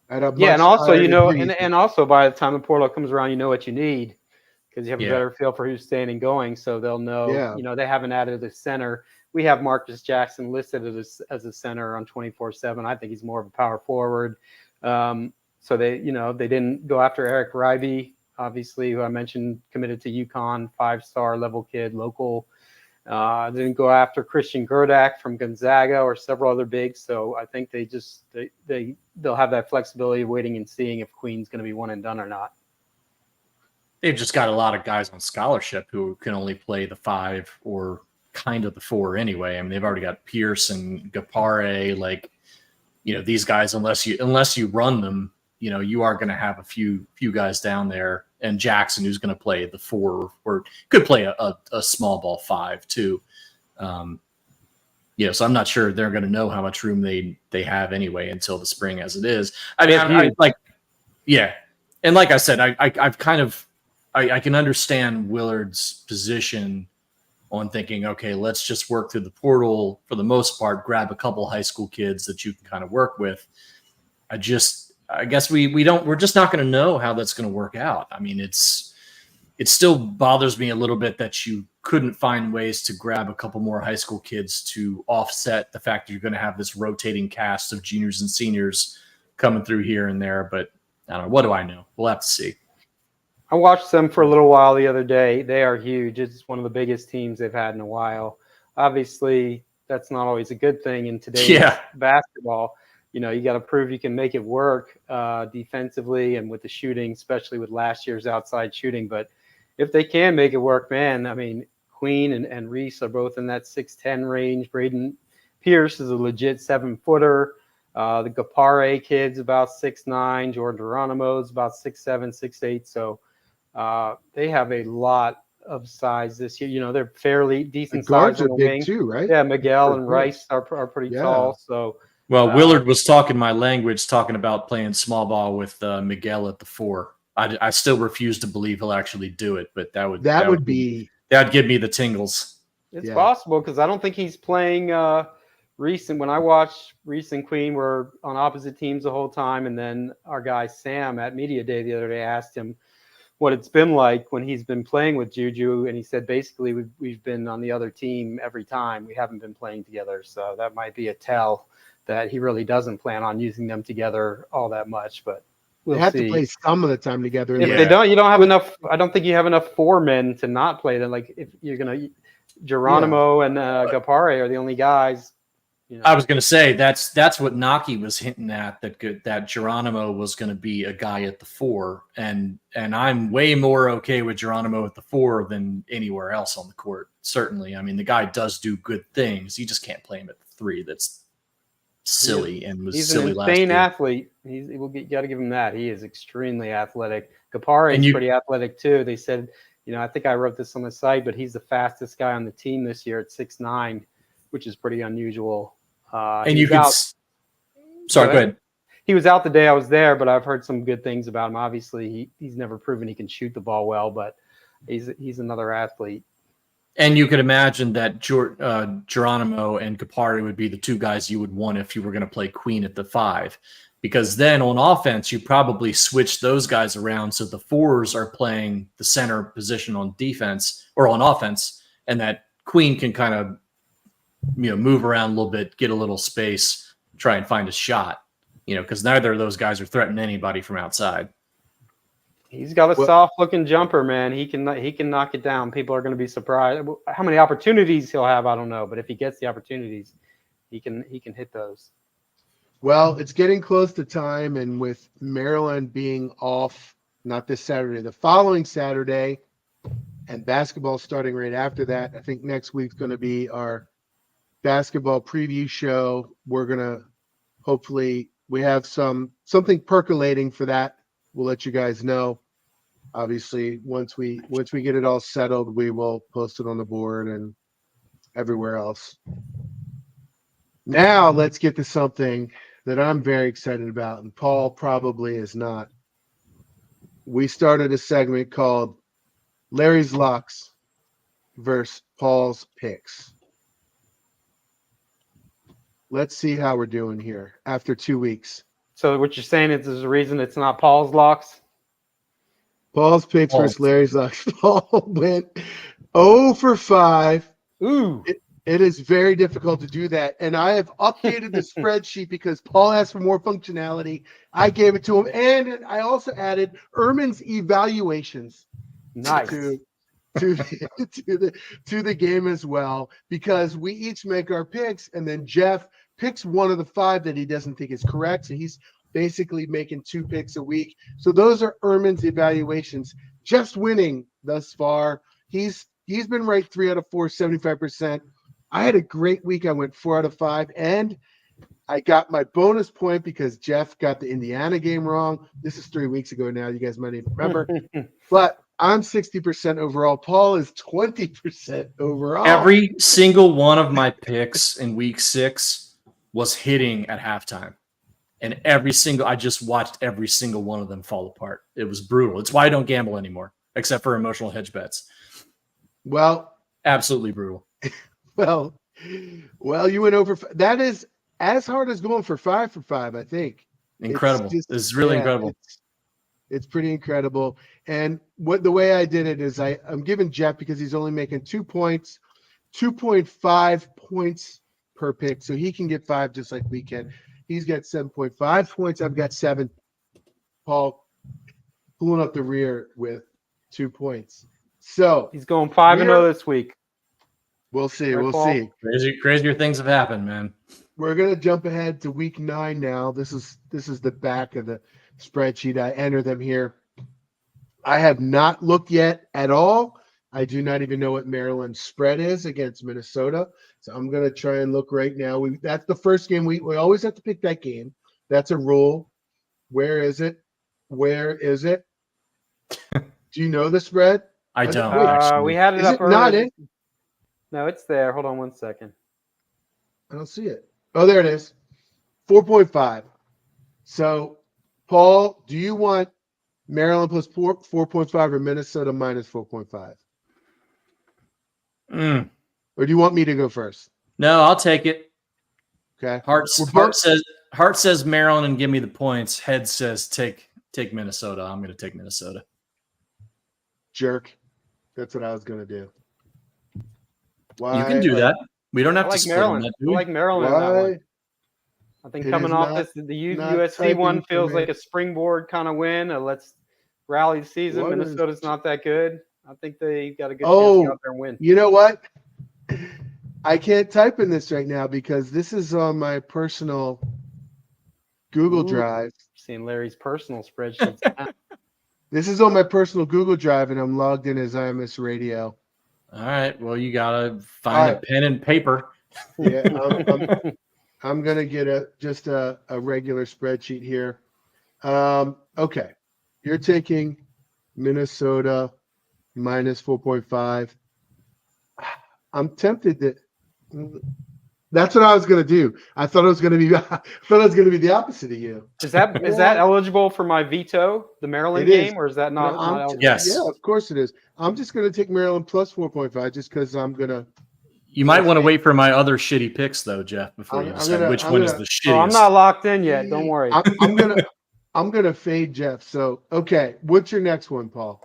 S3: And also and also by the time the portal comes around, you know what you need because you have a better feel for who's staying and going. So they'll know. They haven't added a center. We have Marcus Jackson listed as a center on 24/7. I think he's more of a power forward. So they didn't go after Eric Ryby, obviously, who I mentioned committed to UConn, 5-star level kid, local. They didn't go after Christian Gerdak from Gonzaga or several other bigs. So I think they'll have that flexibility of waiting and seeing if Queen's going to be one and done or not.
S2: They've just got a lot of guys on scholarship who can only play the 5 or kind of the 4 anyway. I mean, they've already got Pierce and Gapare. Like, these guys, unless you run them, you are going to have a few guys down there. And Jackson, who's going to play the 4 or could play a small ball 5 too. So I'm not sure they're going to know how much room they have anyway until the spring as it is. I mean, And like I said, I've kind of, I can understand Willard's position on thinking, okay, let's just work through the portal for the most part, grab a couple high school kids that you can kind of work with. I guess we're just not going to know how that's going to work out. I mean, it still bothers me a little bit that you couldn't find ways to grab a couple more high school kids to offset the fact that you're going to have this rotating cast of juniors and seniors coming through here and there. But I don't know. What do I know? We'll have to see.
S3: I watched them for a little while the other day. They are huge. It's one of the biggest teams they've had in a while. Obviously, that's not always a good thing in today's basketball. You got to prove you can make it work defensively and with the shooting, especially with last year's outside shooting. But if they can make it work, man, I mean, Queen and Reese are both in that 6'10" range. Braden Pierce is a legit 7-footer. The Gapare kid's about 6'9". Jordan Geronimo is about 6'7", 6'8". So They have a lot of size this year. You know, they're fairly
S1: The
S3: decent
S1: guards
S3: size on
S1: are
S3: the
S1: big
S3: wing.
S1: too, right?
S3: Yeah, Miguel
S1: For
S3: and
S1: guards.
S3: Rice are pretty
S1: Yeah.
S3: tall. So
S2: Well, Willard was talking my language, talking about playing small ball with Miguel at the 4. I still refuse to believe he'll actually do it, but that would
S1: be
S2: that'd give me the tingles.
S3: it's
S1: Yeah.
S3: possible because I don't think he's playing recent. When I watched Reese and Queen were on opposite teams the whole time, and then our guy Sam at Media Day the other day asked him what it's been like when he's been playing with Juju, and he said basically we've been on the other team every time. We haven't been playing together, so that might be a tell that he really doesn't plan on using them together all that much. But we'll
S1: they have
S3: see.
S1: to play some of the time together.
S3: If they don't, you don't have enough. I don't think you have enough 4 men to not play them. Like if you're gonna, Geronimo and Gapare are the only guys. You know.
S2: I was going to say that's what Naki was hinting at, that Geronimo was going to be a guy at the 4, and I'm way more okay with Geronimo at the 4 than anywhere else on the court. Certainly, I mean the guy does do good things. You just can't play him at the 3. That's silly and was
S3: he's
S2: silly
S3: an
S2: last
S3: insane
S2: year.
S3: athlete. You got to give him that. He is extremely athletic. Gapare is
S2: you-
S3: pretty athletic too. They said, you know, I think I wrote this on the site, but he's the fastest guy on the team this year at 6'9", which is pretty unusual.
S2: And you could. Sorry, go ahead.
S3: He was out the day I was there, but I've heard some good things about him. Obviously, he's never proven he can shoot the ball well, but he's another athlete.
S2: And you could imagine that Geronimo and Capari would be the 2 guys you would want if you were going to play Queen at the 5, because then on offense you probably switch those guys around so the 4s are playing the center position on defense or on offense, and that Queen can kind of move around a little bit, get a little space, try and find a shot. Because neither of those guys are threatening anybody from outside.
S3: He's got a soft-looking jumper, man. He can knock it down. People are going to be surprised. How many opportunities he'll have, I don't know. But if he gets the opportunities, he can hit those.
S1: Well, it's getting close to time, and with Maryland being off, not this Saturday, the following Saturday, and basketball starting right after that, I think next week's going to be our basketball preview show. We're going to hopefully we have something percolating for that. We'll let you guys know. Obviously, once we get it all settled, we will post it on the board and everywhere else. Now let's get to something that I'm very excited about, and Paul probably is not. We started a segment called Larry's Locks versus Paul's Picks. Let's see how we're doing here after 2 weeks.
S3: So what you're saying is there's a reason it's not Paul's locks?
S1: Paul's Picks versus Larry's Locks. Paul went 0 for 5.
S3: Ooh.
S1: It is very difficult to do that. And I have updated the spreadsheet because Paul asked for more functionality. I gave it to him. And I also added Ehrman's evaluations to the game as well, because we each make our picks, and then Jeff picks one of the 5 that he doesn't think is correct. So he's basically making 2 picks a week. So those are Ehrman's evaluations. Jeff's winning thus far. He's been right 3 out of 4, 75%. I had a great week. I went 4 out of 5, and I got my bonus point because Jeff got the Indiana game wrong. This is 3 weeks ago now. You guys might even remember. But I'm 60% overall. Paul is 20% overall.
S2: Every single one of my picks in week 6 was hitting at halftime. And I just watched every single one of them fall apart. It was brutal. It's why I don't gamble anymore, except for emotional hedge bets.
S1: Well,
S2: absolutely brutal.
S1: Well, you went over. That is as hard as going for 5 for 5, I think.
S2: Incredible. It's really incredible.
S1: It's pretty incredible. And the way I did it is I'm giving Jeff, because he's only making 2 points, 2.5 points per pick. So he can get 5 just like we can. He's got 7.5 points. I've got 7. Paul pulling up the rear with 2 points. So
S3: he's going 5-0 this week.
S1: We'll see.
S3: Right,
S1: we'll
S3: Paul?
S1: see.
S2: Crazier things have happened, man.
S1: We're gonna jump ahead to week 9 now. This is the back of the spreadsheet. I enter them here. I have not looked yet at all. I do not even know what Maryland's spread is against Minnesota. So I'm gonna try and look right now. That's the first game. We always have to pick that game. That's a rule. Where is it? Do you know the spread?
S2: I don't.
S1: Wait,
S2: actually.
S3: We had it
S1: is
S3: up
S1: it not
S3: earlier.
S1: in?
S3: No, it's there. Hold on one second.
S1: I don't see it. Oh, there it is. 4.5. So, Paul, do you want Maryland plus 4.5 or Minnesota minus 4.5?
S2: Mm.
S1: Or do you want me to go first?
S2: No, I'll take it.
S1: Okay.
S2: Heart
S1: We're
S2: says Maryland and give me the points. Head says take Minnesota. I'm going to take Minnesota.
S1: Jerk. That's what I was going to do. Why?
S2: You can do that. We don't have
S3: I
S2: to
S3: like
S2: split
S3: Maryland.
S2: on that, do
S3: I
S2: we?
S3: like Maryland in that one.
S1: Why?
S3: I think
S1: It
S3: coming
S1: is
S3: off
S1: not-
S3: the
S1: not
S3: USC
S1: typing
S3: one
S1: for
S3: feels
S1: me.
S3: like a springboard kind of win. Let's rally the season.
S1: What is-
S3: Minnesota's not that good. I think they got a good chance
S1: Oh.
S3: to go out there and win.
S1: You know what? I can't type in this right now because this is on my personal Google
S3: Ooh.
S1: Drive.
S3: Seeing Larry's personal spreadsheets.
S1: This is on my personal Google Drive, and I'm logged in as IMS Radio.
S2: All right. Well, you got to find
S1: All
S2: a
S1: right.
S2: pen and paper.
S1: Yeah, I'm gonna get just a regular spreadsheet here. Okay, you're taking Minnesota minus 4.5. I'm tempted to. That's what I was gonna do. I thought it was gonna be. The opposite of you.
S3: Is that eligible for my veto, the Maryland
S1: It is.
S3: game, or is that not,
S1: No,
S3: not eligible?
S2: Yes.
S1: Yeah, of course it is. I'm just gonna take Maryland plus 4.5 just because I'm gonna.
S2: You might want to wait for my other shitty picks, though, Jeff, before you
S1: I'm
S2: decide
S1: gonna-
S2: which
S1: I'm
S2: one is
S1: gonna-
S2: the shittiest.
S3: Oh, I'm not locked in yet. Don't worry.
S1: I'm gonna fade Jeff. So okay, what's your next one, Paul?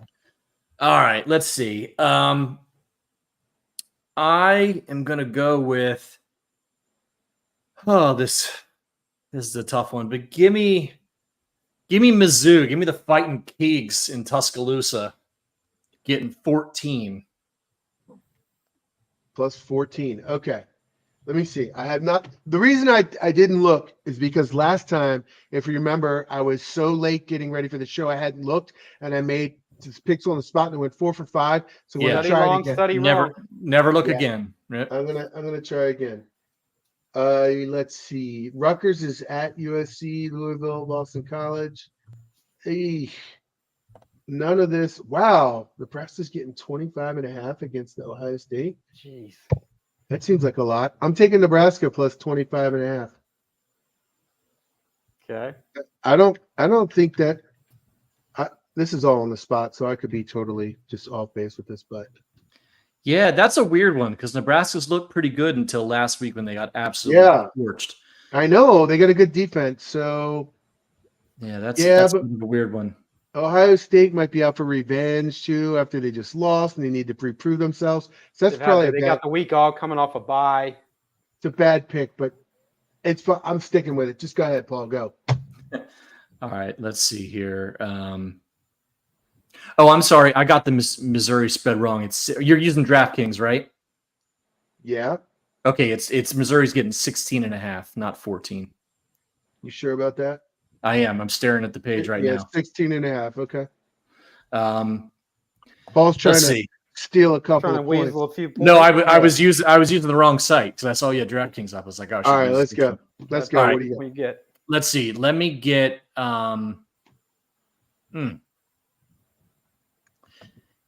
S2: All right, let's see. I am gonna go with. Oh, this is a tough one, but give me Mizzou. Give me the Fighting Pigs in Tuscaloosa, getting 14.
S1: Plus 14. Okay. Let me see. I have not. The reason I didn't look is because last time, if you remember, I was so late getting ready for the show, I hadn't looked, and I made just picks on the spot and I went 4 for 5. So we're gonna
S3: Study
S1: try it
S3: long,
S1: again.
S3: study
S2: Never
S3: wrong.
S2: look
S1: Yeah.
S2: again. Yep.
S1: I'm gonna try again. Let's see. Rutgers is at USC, Louisville, Boston College. Hey, none of this. Wow, Nebraska's getting 25.5 against the Ohio State.
S3: Jeez.
S1: That seems like a lot. I'm taking Nebraska plus 25.5.
S3: Okay.
S1: I don't think that. This is all on the spot, so I could be totally just off base with this, but
S2: Yeah, that's a weird one because Nebraska's looked pretty good until last week when they got absolutely torched.
S1: I know they got a good defense. So
S2: Yeah, that's
S1: but-
S2: a weird one.
S1: Ohio State might be out for revenge too after they just lost and they need to prove themselves. So that's
S3: They got the week off coming off a bye.
S1: It's a bad pick, but it's fun. I'm sticking with it. Just go ahead, Paul. Go.
S2: All right, let's see here. Oh, I'm sorry. I got the Missouri spread wrong. You're using DraftKings, right?
S1: Yeah.
S2: Okay, it's Missouri's getting 16.5, not 14.
S1: You sure about that?
S2: I am. I'm staring at the page right now.
S1: 16.5. Okay.
S2: Let's
S1: Paul's trying to
S2: see.
S1: steal a couple
S3: Trying to
S1: of points.
S3: weasel a few points.
S2: No, I was using the wrong site because I saw you had DraftKings up. I was like, oh,
S1: All right, let's go. Let's go.
S2: All
S1: What
S2: right.
S1: do you got?
S3: What you get?
S2: Let's see. Let me get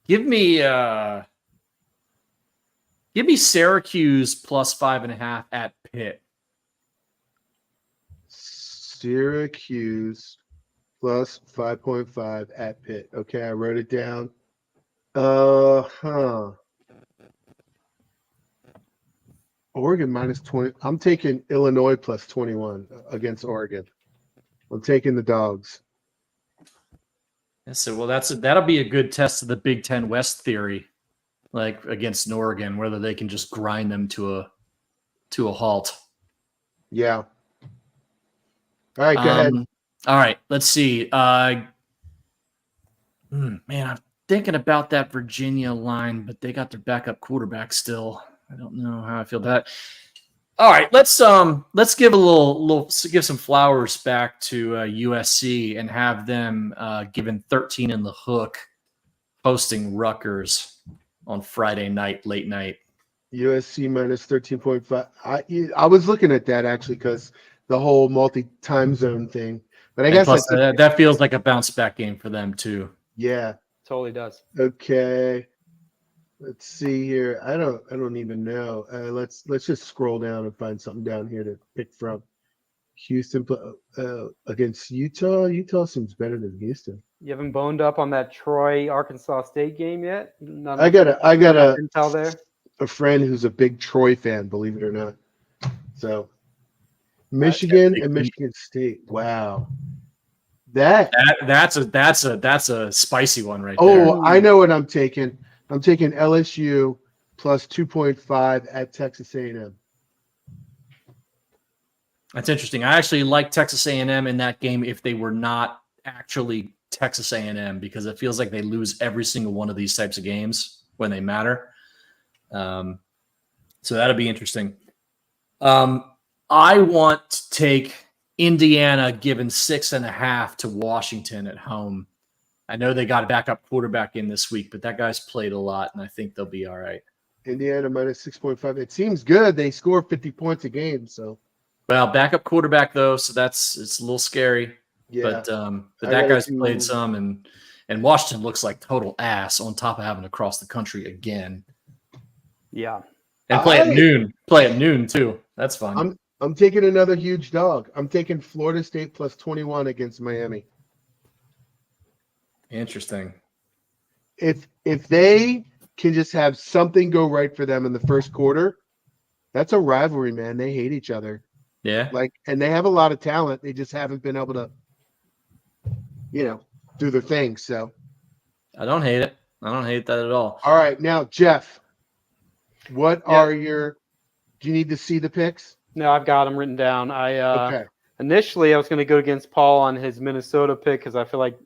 S2: Give me Syracuse plus 5.5 at Pitt.
S1: Syracuse plus 5.5 at Pitt. Okay, I wrote it down. Oregon minus 20. I'm taking Illinois plus 21 against Oregon. I'm taking the dogs.
S2: So, well, that'll be a good test of the Big Ten West theory, like against Oregon, whether they can just grind them to a halt.
S1: Yeah. All right, go ahead.
S2: All right, let's see. Man, I'm thinking about that Virginia line, but they got their backup quarterback still. I don't know how I feel about that. All right, let's give give some flowers back to USC and have them given 13 in the hook, hosting Rutgers on Friday night, late night.
S1: USC minus 13.5. I was looking at that actually because the whole multi-time zone thing. But I guess
S2: that feels like a bounce back game for them too.
S1: Yeah.
S3: Totally does.
S1: Okay. Let's see here. I don't even know. Let's just scroll down and find something down here to pick from. Houston against Utah. Utah seems better than Houston.
S3: You haven't boned up on that Troy Arkansas State game yet?
S1: I got a
S3: intel there.
S1: A friend who's a big Troy fan, believe it or not. So Michigan and Michigan State. Wow.
S2: That's a spicy one right there.
S1: Oh, I know what I'm taking. I'm taking LSU plus 2.5 at Texas A&M.
S2: That's interesting. I actually like Texas A&M in that game if they were not actually Texas A&M, because it feels like they lose every single one of these types of games when they matter. So that'll be interesting. I want to take Indiana given 6.5 to Washington at home. I know they got a backup quarterback in this week, but that guy's played a lot, and I think they'll be all right.
S1: Indiana minus 6.5. It seems good. They score 50 points a game, so.
S2: Well, backup quarterback though, so it's a little scary.
S1: Yeah.
S2: But that guy's played some, and Washington looks like total ass on top of having to cross the country again.
S3: Yeah.
S2: And play at noon. Play at noon too. That's fun.
S1: I'm taking another huge dog. I'm taking Florida State plus 21 against Miami.
S2: Interesting.
S1: If they can just have something go right for them in the first quarter, that's a rivalry, man. They hate each other.
S2: Yeah.
S1: And they have a lot of talent. They just haven't been able to, do their thing. So
S2: I don't hate it. I don't hate that at all.
S1: All right. Now, Jeff, what are do you need to see the picks?
S3: No, I've got them written down.
S1: Okay.
S3: Initially I was going to go against Paul on his Minnesota pick because I feel like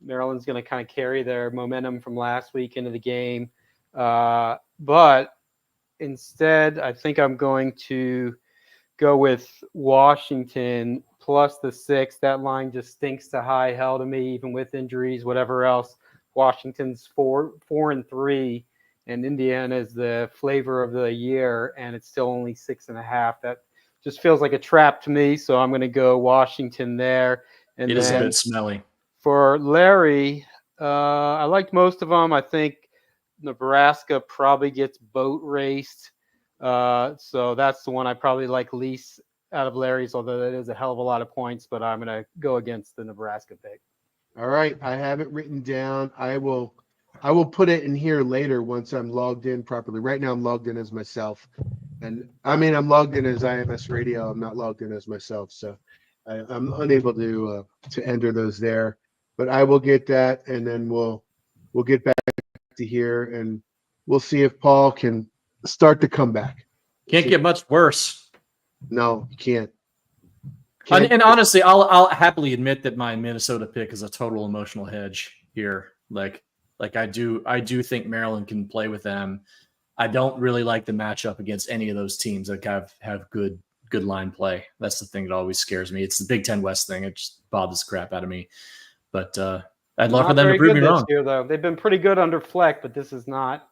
S3: Maryland's going to kind of carry their momentum from last week into the game. But instead, I think I'm going to go with Washington plus the 6. That line just stinks to high hell to me, even with injuries, whatever else. Washington's 4-3, and Indiana is the flavor of the year, and it's still only 6.5. That just feels like a trap to me, so I'm going to go Washington there. And
S2: it is a bit smelly.
S3: For Larry, I liked most of them. I think Nebraska probably gets boat raced. So that's the one I probably like least out of Larry's, although that is a hell of a lot of points, but I'm going to go against the Nebraska pick.
S1: All right. I have it written down. I will put it in here later once I'm logged in properly. Right now I'm logged in as myself. And I'm logged in as IMS Radio. I'm not logged in as myself. So I'm unable to enter those there, but I will get that. And then we'll get back to here and we'll see if Paul can start to come back.
S2: Can't get much worse.
S1: No, you can't.
S2: And honestly, I'll happily admit that my Minnesota pick is a total emotional hedge here. Like I do think Maryland can play with them. I don't really like the matchup against any of those teams that have good line play. That's the thing that always scares me. It's the Big Ten West thing. It just bothers the crap out of me. But I'd love for them to prove me wrong.
S3: Year, though. They've been pretty good under Fleck, but this is not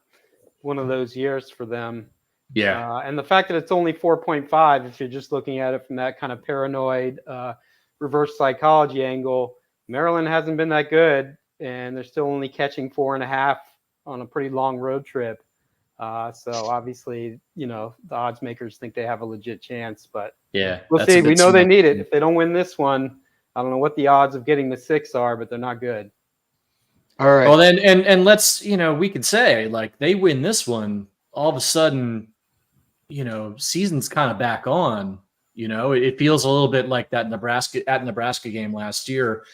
S3: one of those years for them.
S2: Yeah.
S3: And the fact that it's only 4.5, if you're just looking at it from that kind of paranoid reverse psychology angle, Maryland hasn't been that good, and they're still only catching 4.5 on a pretty long road trip. So obviously, the odds makers think they have a legit chance, but
S2: yeah,
S3: we'll see. We know they need it. If they don't win this one, I don't know what the odds of getting the 6 are, but they're not good.
S1: All right.
S2: Well, then, and let's, we could say like they win this one, all of a sudden, season's kind of back on. It feels a little bit like that Nebraska game last year,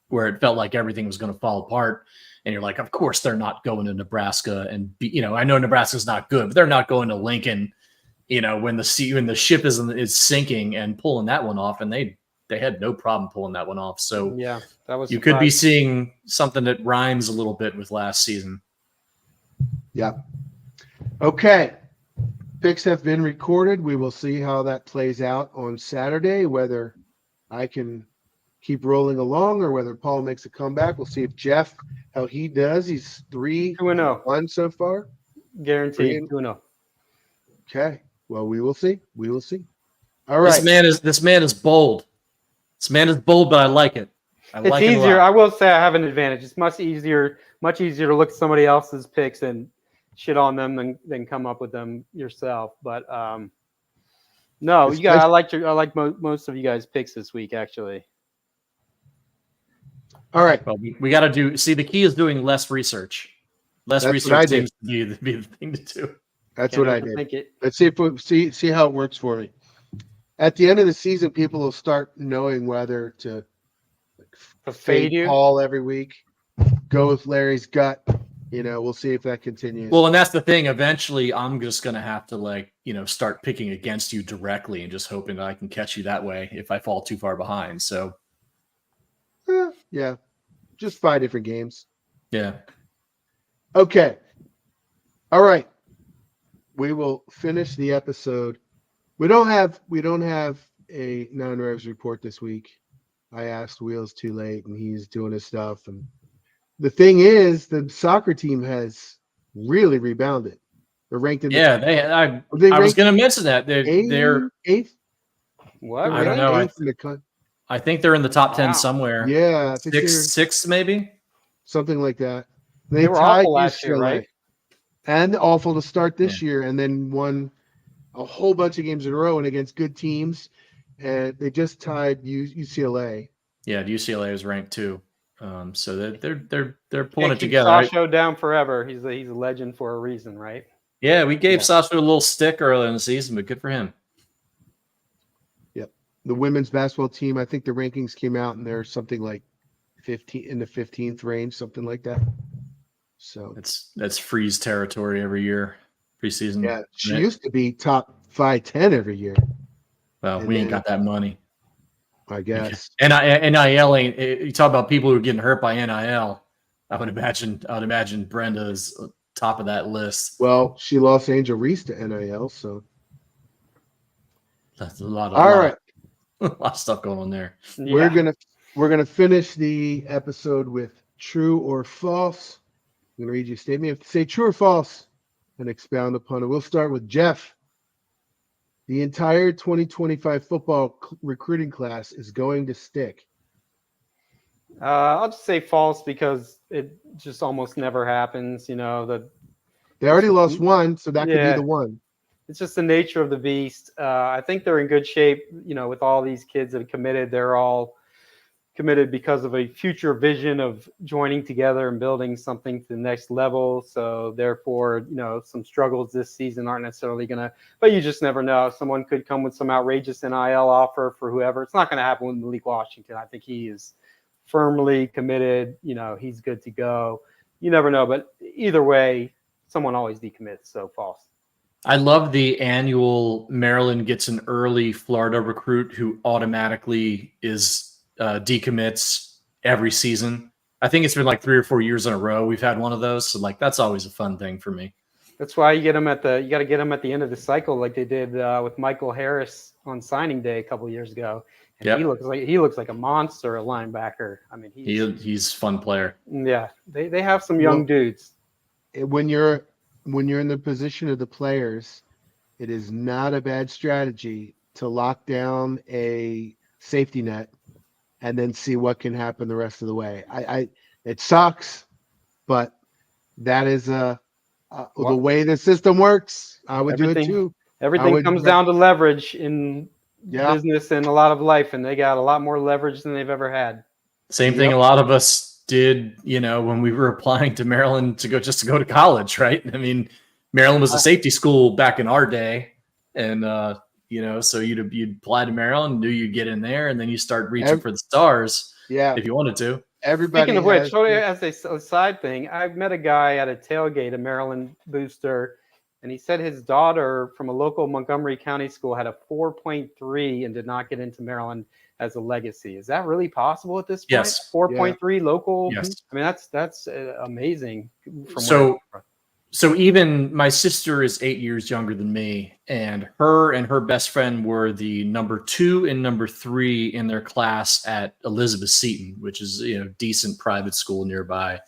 S2: where it felt like everything was going to fall apart. And you're like, of course they're not going to Nebraska, and I know Nebraska's not good, but they're not going to Lincoln. When the ship is sinking and pulling that one off, and they had no problem pulling that one off. So
S3: yeah, that was.
S2: You could be seeing something that rhymes a little bit with last season.
S1: Yeah. Okay. Picks have been recorded. We will see how that plays out on Saturday, whether I can keep rolling along or whether Paul makes a comeback. We'll see if Jeff, how he does. He's 3-1 so far.
S3: Guaranteed 2-0.
S1: Okay. Well, we will see. All right.
S2: This man is bold. This man is bold, but I like it.
S3: It's
S2: like it a
S3: easier.
S2: lot.
S3: I will say I have an advantage. It's much easier to look at somebody else's picks and shit on them than come up with them yourself. But no, you got. I like most of you guys' picks this week, actually.
S1: All right.
S2: Well, we got to do. See, the key is doing less research. Less
S1: That's what I
S2: research
S1: did.
S2: seems to be the thing to do.
S1: That's
S3: Can't
S1: what I did.
S3: overthink it.
S1: Let's see if see how it works for me. At the end of the season, people will start knowing whether to
S3: Fade you.
S1: Paul every week, go with Larry's gut. We'll see if that continues.
S2: Well, and that's the thing. Eventually, I'm just going to have to start picking against you directly and just hoping that I can catch you that way if I fall too far behind. So,
S1: yeah, just 5 different games.
S2: yeah.
S1: Okay. All right. We will finish the episode. We don't have a non-revs report this week. I asked Wheels too late, and he's doing his stuff. And the thing is, the soccer team has really rebounded. They're ranked in
S2: I was going to mention that they're
S1: eighth.
S3: What?
S2: I don't know. I think they're in the top 10 somewhere.
S1: Yeah, I think
S2: six maybe,
S1: something like that.
S3: They were awful last year, right?
S1: And awful to start this year, and then won a whole bunch of games in a row and against good teams. And they just tied UCLA.
S2: Yeah, UCLA is ranked too. So they're pulling it
S3: keep
S2: together.
S3: Sasho down forever. He's a legend for a reason, right?
S2: Yeah, we gave Sasho a little stick early in the season, but good for him.
S1: Yep. The women's basketball team, I think the rankings came out and they're something like 15 in the 15th range, something like that. So
S2: that's freeze territory every year, preseason.
S1: Yeah, she used to be top 5-10 every year.
S2: Well, we ain't got that money,
S1: I guess.
S2: NIL ain't. You talk about people who are getting hurt by NIL. I would imagine Brenda is top of that list.
S1: Well, she lost Angel Reese to NIL, so
S2: that's a lot of stuff going on there.
S1: Yeah. We're gonna finish the episode with true or false. I'm gonna read you a statement. You have to say true or false and expound upon it. We'll start with Jeff. The entire 2025 football recruiting class is going to stick.
S3: I'll just say false because it just almost never happens. They
S1: already lost one, so that could be the one.
S3: It's just the nature of the beast. I think they're in good shape. With all these kids that have committed, they're all committed because of a future vision of joining together and building something to the next level. So therefore, some struggles this season aren't necessarily going to, but you just never know. Someone could come with some outrageous NIL offer for whoever. It's not going to happen with Malik Washington. I think he is firmly committed. He's good to go. You never know, but either way, someone always decommits. So false.
S2: I love the annual Maryland gets an early Florida recruit who automatically is decommits every season. I think it's been like 3 or 4 years in a row we've had one of those. So that's always a fun thing for me.
S3: That's why you got to get them at the end of the cycle, like they did with Michael Harris on signing day a couple of years ago. And he looks like a monster, a linebacker. I mean,
S2: he's a fun player.
S3: Yeah, they have some young dudes.
S1: When you're in the position of the players, it is not a bad strategy to lock down a safety net and then see what can happen the rest of the way. It sucks, but that is the way the system works. I would do it too.
S3: Everything comes down to leverage in business and a lot of life, and they got a lot more leverage than they've ever had.
S2: Same thing a lot of us did, when we were applying to Maryland to go to college, right? I mean, Maryland was a safety school back in our day, and so you'd apply to Maryland, knew you'd get in there, and then you start reaching for the stars. Yeah, if you wanted to.
S1: Everybody.
S3: Speaking of which, as a side thing, I've met a guy at a tailgate, a Maryland booster, and he said his daughter from a local Montgomery County school had a 4.3 and did not get into Maryland as a legacy. Is that really possible at this point?
S2: Yes.
S3: 4.3 local.
S2: Yes.
S3: I mean, that's amazing.
S2: So even my sister is 8 years younger than me, and her best friend were the number 2 and number 3 in their class at Elizabeth Seton, which is decent private school nearby.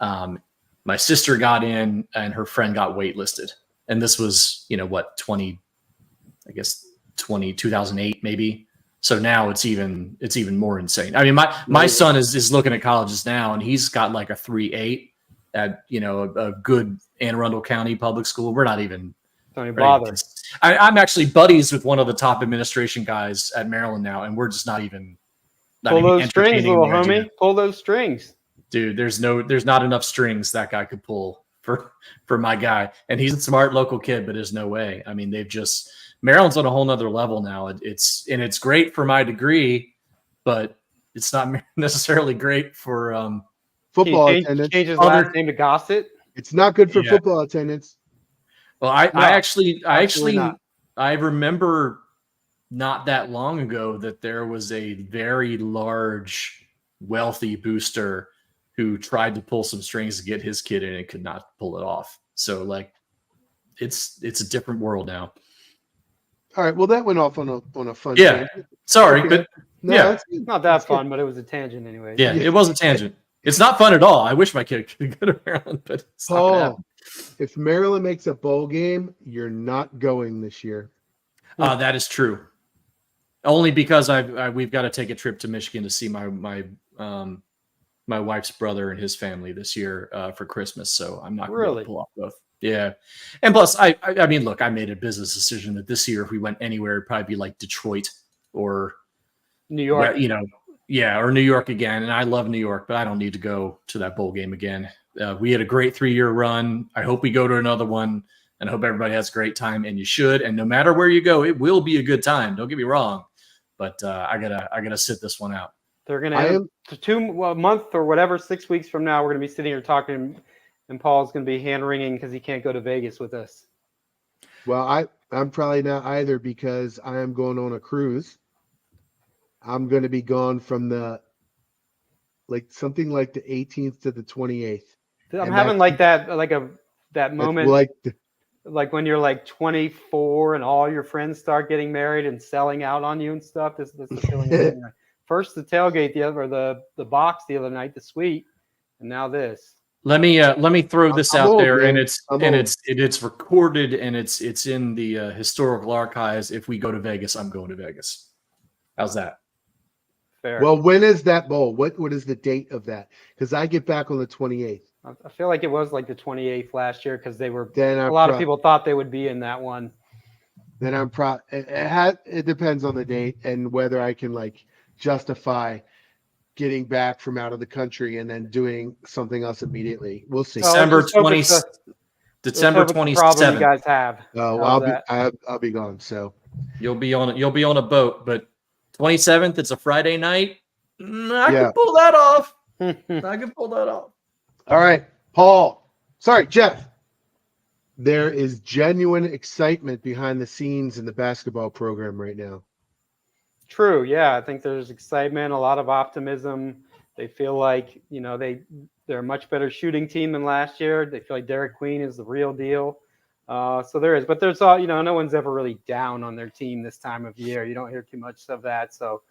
S2: My sister got in, and her friend got waitlisted, and this was 2008 maybe. So now it's even more insane. I mean, my son is looking at colleges now, and he's got like a 3.8 at a good Anne Arundel County public school. We're not even
S3: don't even bother.
S2: I'm actually buddies with one of the top administration guys at Maryland now, and we're just not even
S3: pull those strings, little homie. Pull those strings,
S2: dude. There's not enough strings that guy could pull for my guy, and he's a smart local kid, but there's no way. I mean, Maryland's on a whole nother level now. It's great for my degree, but it's not necessarily great for
S1: football attendance.
S3: Change his last name to Gossett.
S1: It's not good for football attendance.
S2: Well, I remember not that long ago that there was a very large, wealthy booster who tried to pull some strings to get his kid in and could not pull it off. So like, it's a different world now.
S1: All right. Well, that went off on a fun.
S2: Yeah.
S1: Tangent.
S2: Sorry,
S1: okay.
S2: but
S1: No,
S3: it's not that fun, but it was a tangent anyway.
S2: Yeah, it was a tangent. It's not fun at all. I wish my kid could go to Maryland, but it's not gonna happen.
S1: If Maryland makes a bowl game, you're not going this year.
S2: That is true. Only because we've got to take a trip to Michigan to see my wife's brother and his family this year for Christmas. So I'm not going to pull off both. Yeah, and plus, I mean, look, I made a business decision that this year, if we went anywhere, it'd probably be like Detroit or
S3: New York.
S2: Or New York again. And I love New York, but I don't need to go to that bowl game again. We had a great 3-year run. I hope we go to another one, and I hope everybody has a great time. And you should. And no matter where you go, it will be a good time. Don't get me wrong. But I gotta sit this one out.
S3: They're gonna a month or whatever, 6 weeks from now, we're gonna be sitting here talking, and Paul's gonna be hand wringing because he can't go to Vegas with us.
S1: Well, I'm probably not either because I am going on a cruise. I'm going to be gone from something like the 18th to the 28th.
S3: I'm having that moment, like when you're like 24 and all your friends start getting married and selling out on you and stuff. This is the feeling. First the tailgate, the box the other night, the suite, and now this.
S2: Let me throw this out there,
S1: man.
S2: and it's recorded and it's in the historical archives. If we go to Vegas, I'm going to Vegas. How's that?
S3: Fair.
S1: Well, when is that bowl? What is the date of that? Because I get back on the 28th.
S3: I feel like it was like the 28th last year because they were.
S1: A
S3: lot of people thought they would be in that one.
S1: Then it depends on the date and whether I can justify getting back from out of the country and then doing something else immediately. We'll see.
S2: December 27th.
S3: Problem you guys have.
S1: Oh, I'll be gone. So
S2: you'll be on a boat, but 27th, it's a Friday night. I can pull that off.
S1: All right, Paul. Sorry, Jeff. There is genuine excitement behind the scenes in the basketball program right now.
S3: True. Yeah, I think there's excitement, a lot of optimism. They feel like, they're a much better shooting team than last year. They feel like Derek Queen is the real deal. So there is, but there's no one's ever really down on their team this time of year. You don't hear too much of that. So,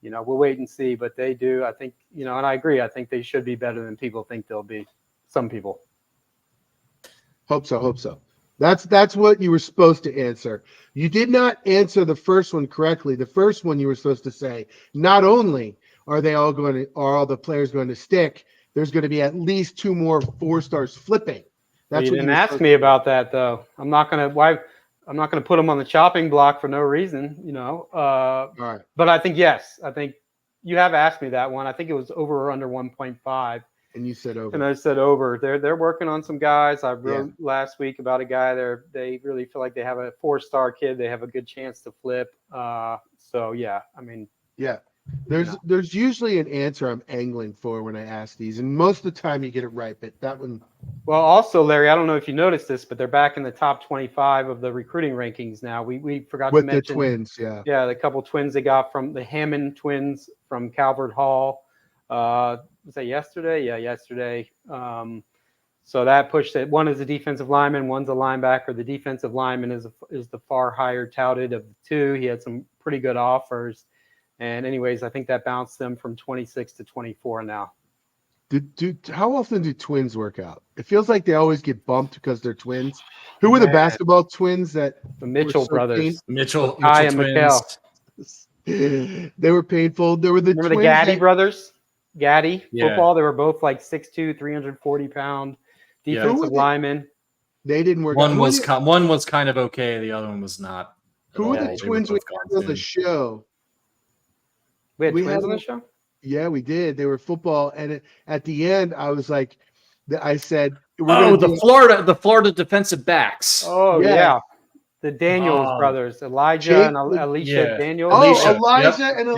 S3: we'll wait and see, but they do. I think, and I agree. I think they should be better than people think they'll be. Some people.
S1: Hope so. That's what you were supposed to answer. You did not answer the first one correctly. The first one you were supposed to say, not only are all the players going to stick, there's going to be at least 2 more 4-stars flipping.
S3: You didn't ask me about that, though. I'm not gonna put them on the chopping block for no reason,
S1: All right.
S3: But I think yes. I think you have asked me that one. I think it was over or under 1.5.
S1: And you said over.
S3: And I said over. They're working on some guys. I wrote last week about a guy there. They really feel like they have a 4-star kid. They have a good chance to flip. So yeah, I mean.
S1: Yeah. There's usually an answer I'm angling for when I ask these, and most of the time you get it right, but that one.
S3: Well, also, Larry, I don't know if you noticed this, but they're back in the top 25 of the recruiting rankings now. We forgot to mention. With
S1: the twins, yeah.
S3: Yeah, the couple twins they got from the Hammond twins from Calvert Hall. Was that yesterday? Yeah, yesterday. So that pushed it. One is a defensive lineman, one's a linebacker. The defensive lineman is the far higher touted of the two. He had some pretty good offers. And anyways, I think that bounced them from 26 to 24 now.
S1: How often do twins work out? It feels like they always get bumped because they're twins. Who were the basketball twins that
S3: the Mitchell brothers?
S2: Mitchell
S3: and
S2: twins.
S1: They were painful. There were the
S3: Remember the
S1: twins
S3: Gaddy
S1: that-
S3: brothers? Gaddy
S2: Yeah.
S3: football. They were both like 6'2", 340-pound
S2: Yeah.
S3: defensive
S1: Who were they?
S3: linemen.
S1: They didn't work.
S2: One
S1: out.
S2: was one was kind of okay. The other one was not. at
S1: Who were
S2: all.
S1: the
S2: They
S1: twins we
S2: both gone
S1: had on the
S2: soon.
S1: show?
S3: We had
S1: We
S3: twins
S1: had
S3: on the
S1: them-
S3: show?
S1: Yeah, we did. They were football, and at the end, I was like, I said, "We're
S2: Oh,
S1: gonna
S2: the
S1: do
S2: Florida defensive backs.
S3: Oh,
S1: Yeah.
S3: yeah. The Daniels
S2: Oh.
S3: brothers, Elijah
S1: Jake-
S3: and Alicia
S2: Yeah.
S3: Daniels.
S2: Alicia.
S1: Elijah
S2: Yep.
S1: and
S2: Yep.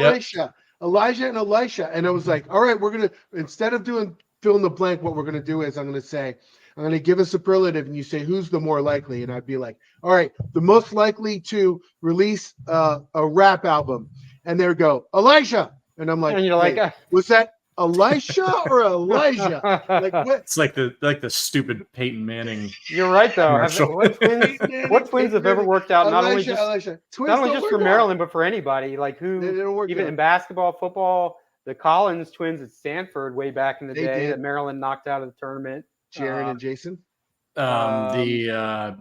S1: Elijah and Elisha." And I was like, "All right, we're gonna instead of doing fill in the blank, what we're gonna do is I'm gonna give a superlative, and you say who's the more likely, and I'd be like, all right, the most likely to release a rap album, and they would go Elijah, and I'm like,
S3: And you're like,
S1: "Wait, was that Elisha or Elijah? Like what?"
S2: It's like the stupid Peyton Manning.
S3: You're right, though.
S2: Commercial.
S3: What twins have ever worked out? Not only
S1: Elijah. Twins
S3: not only
S1: don't
S3: just
S1: work
S3: for
S1: out.
S3: Maryland, but for anybody. Like
S1: They
S3: who,
S1: don't work
S3: even
S1: out.
S3: in basketball, football, the Collins twins at Stanford way back in the
S1: They
S3: day
S1: did.
S3: that Maryland knocked out of the tournament.
S1: Jaron and Jason.
S2: The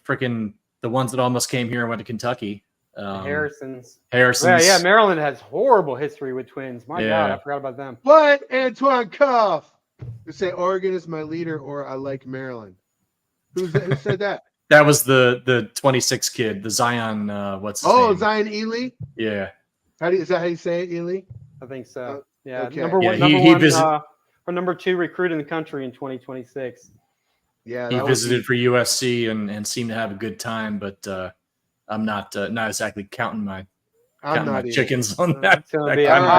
S2: freaking the ones that almost came here and went to Kentucky.
S3: Harrisons.
S2: Harrison's.
S3: Yeah, Maryland has horrible history with twins. My God,
S2: Yeah.
S3: I forgot about them.
S1: What? Antoine Cuff. You say Oregon is my leader, or I like Maryland. Who said that?
S2: That was the 26 kid, the Zion. What's his name?
S1: Zion Ely.
S2: Yeah.
S1: Is that how you say it, Ely?
S3: I think so.
S1: Oh,
S3: Yeah,
S1: okay.
S3: number
S2: Yeah,
S3: one,
S2: he visit-
S3: or number 2 recruit in the country in 2026.
S1: Yeah,
S2: He
S1: that would
S2: visited for USC and seemed to have a good time, but I'm not exactly counting my
S1: I'm not either.
S2: chickens on that.
S3: It's going to
S2: that
S3: be a
S2: kind of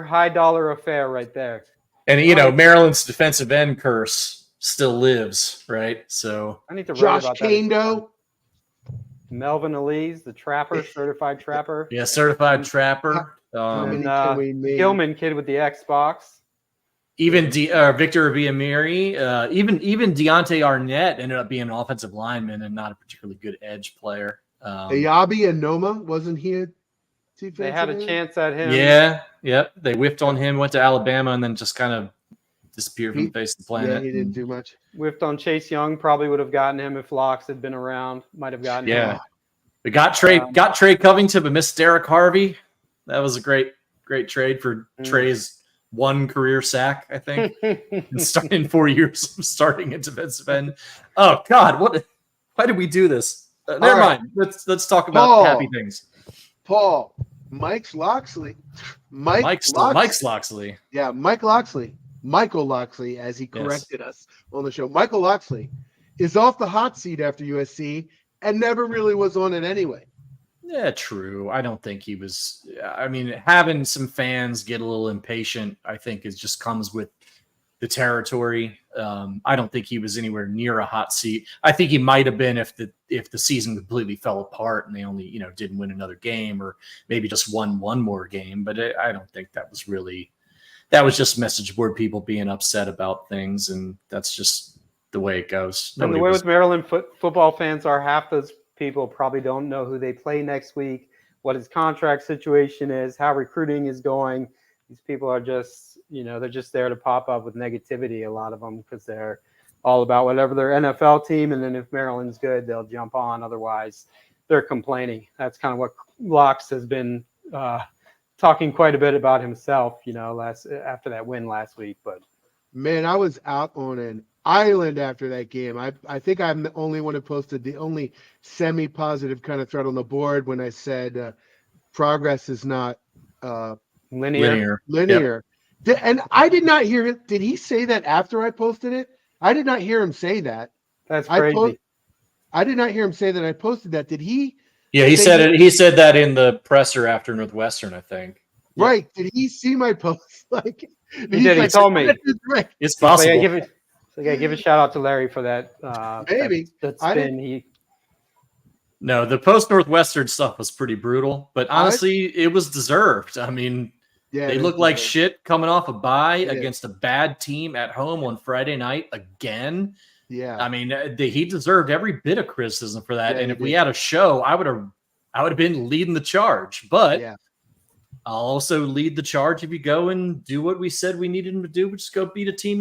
S3: high dollar affair right there.
S2: And Maryland's defensive end curse still lives, right? So
S3: I need to write
S1: Josh
S3: about that.
S1: Kando.
S3: Melvin Elise, the trapper, certified trapper.
S2: yeah, certified trapper.
S1: How many
S3: And,
S1: can we name?
S3: Gilman kid with the Xbox.
S2: Even Victor Villamiri, even Deontay Arnett ended up being an offensive lineman and not a particularly good edge player.
S1: Ayabi and Noma, wasn't he a defensive
S3: They had a
S1: end?
S3: chance at him.
S2: Yeah, yep. They whiffed on him, went to Alabama, and then just kind of disappeared from
S1: He-
S2: the face of the
S1: Yeah,
S2: planet.
S1: he didn't do much.
S3: Whiffed on Chase Young. Probably would have gotten him if Locks had been around. Might have gotten him.
S2: Yeah. We got Trey Covington, but missed Derek Harvey. That was a great trade for Trey's one career sack, I think. in 4 years of starting at defensive end. Oh God, why did we do this? Never
S1: right.
S2: mind. Let's talk about
S1: Paul.
S2: happy things.
S1: Paul, Mike's Loxley.
S2: Mike's Loxley.
S1: Yeah, Michael Loxley, as he corrected us on the show. Michael Loxley is off the hot seat after USC and never really was on it anyway.
S2: Yeah, true. I don't think he was. I mean, having some fans get a little impatient, I think, just comes with the territory. I don't think he was anywhere near a hot seat. I think he might have been if the season completely fell apart and they only didn't win another game or maybe just won one more game. But I don't think that was really. That was just message board people being upset about things, and that's just the way it goes.
S3: And the way with Maryland football fans are, half those people probably don't know who they play next week, what his contract situation is, how recruiting is going. These people are just, they're just there to pop up with negativity, a lot of them, because they're all about whatever their NFL team. And then if Maryland's good, they'll jump on. Otherwise, they're complaining. That's kind of what Locks has been talking quite a bit about himself, after that win last week. But
S1: man, I was out on an island after that game. I think I'm the only one who posted the only semi-positive kind of thread on the board when I said progress is not
S3: linear.
S1: Yep. And I did not hear it. Did he say that after I posted it? I did not hear him say that.
S3: That's crazy.
S1: I did not hear him say that I posted that. Did he?
S2: Yeah, he said it. He said that in the presser after Northwestern, I think.
S1: Right. Did he see my post? Like
S3: he did. He told me.
S2: It's possible.
S3: Give a shout out to Larry for that.
S1: Maybe
S3: that spin.
S2: No, the post Northwestern stuff was pretty brutal, but honestly, it was deserved. I mean, they looked like shit coming off a bye against a bad team at home on Friday night again.
S1: Yeah,
S2: I mean, he deserved every bit of criticism for that. And if we had a show, I would have been leading the charge. But I'll also lead the charge if you go and do what we said we needed him to do, which is go beat a team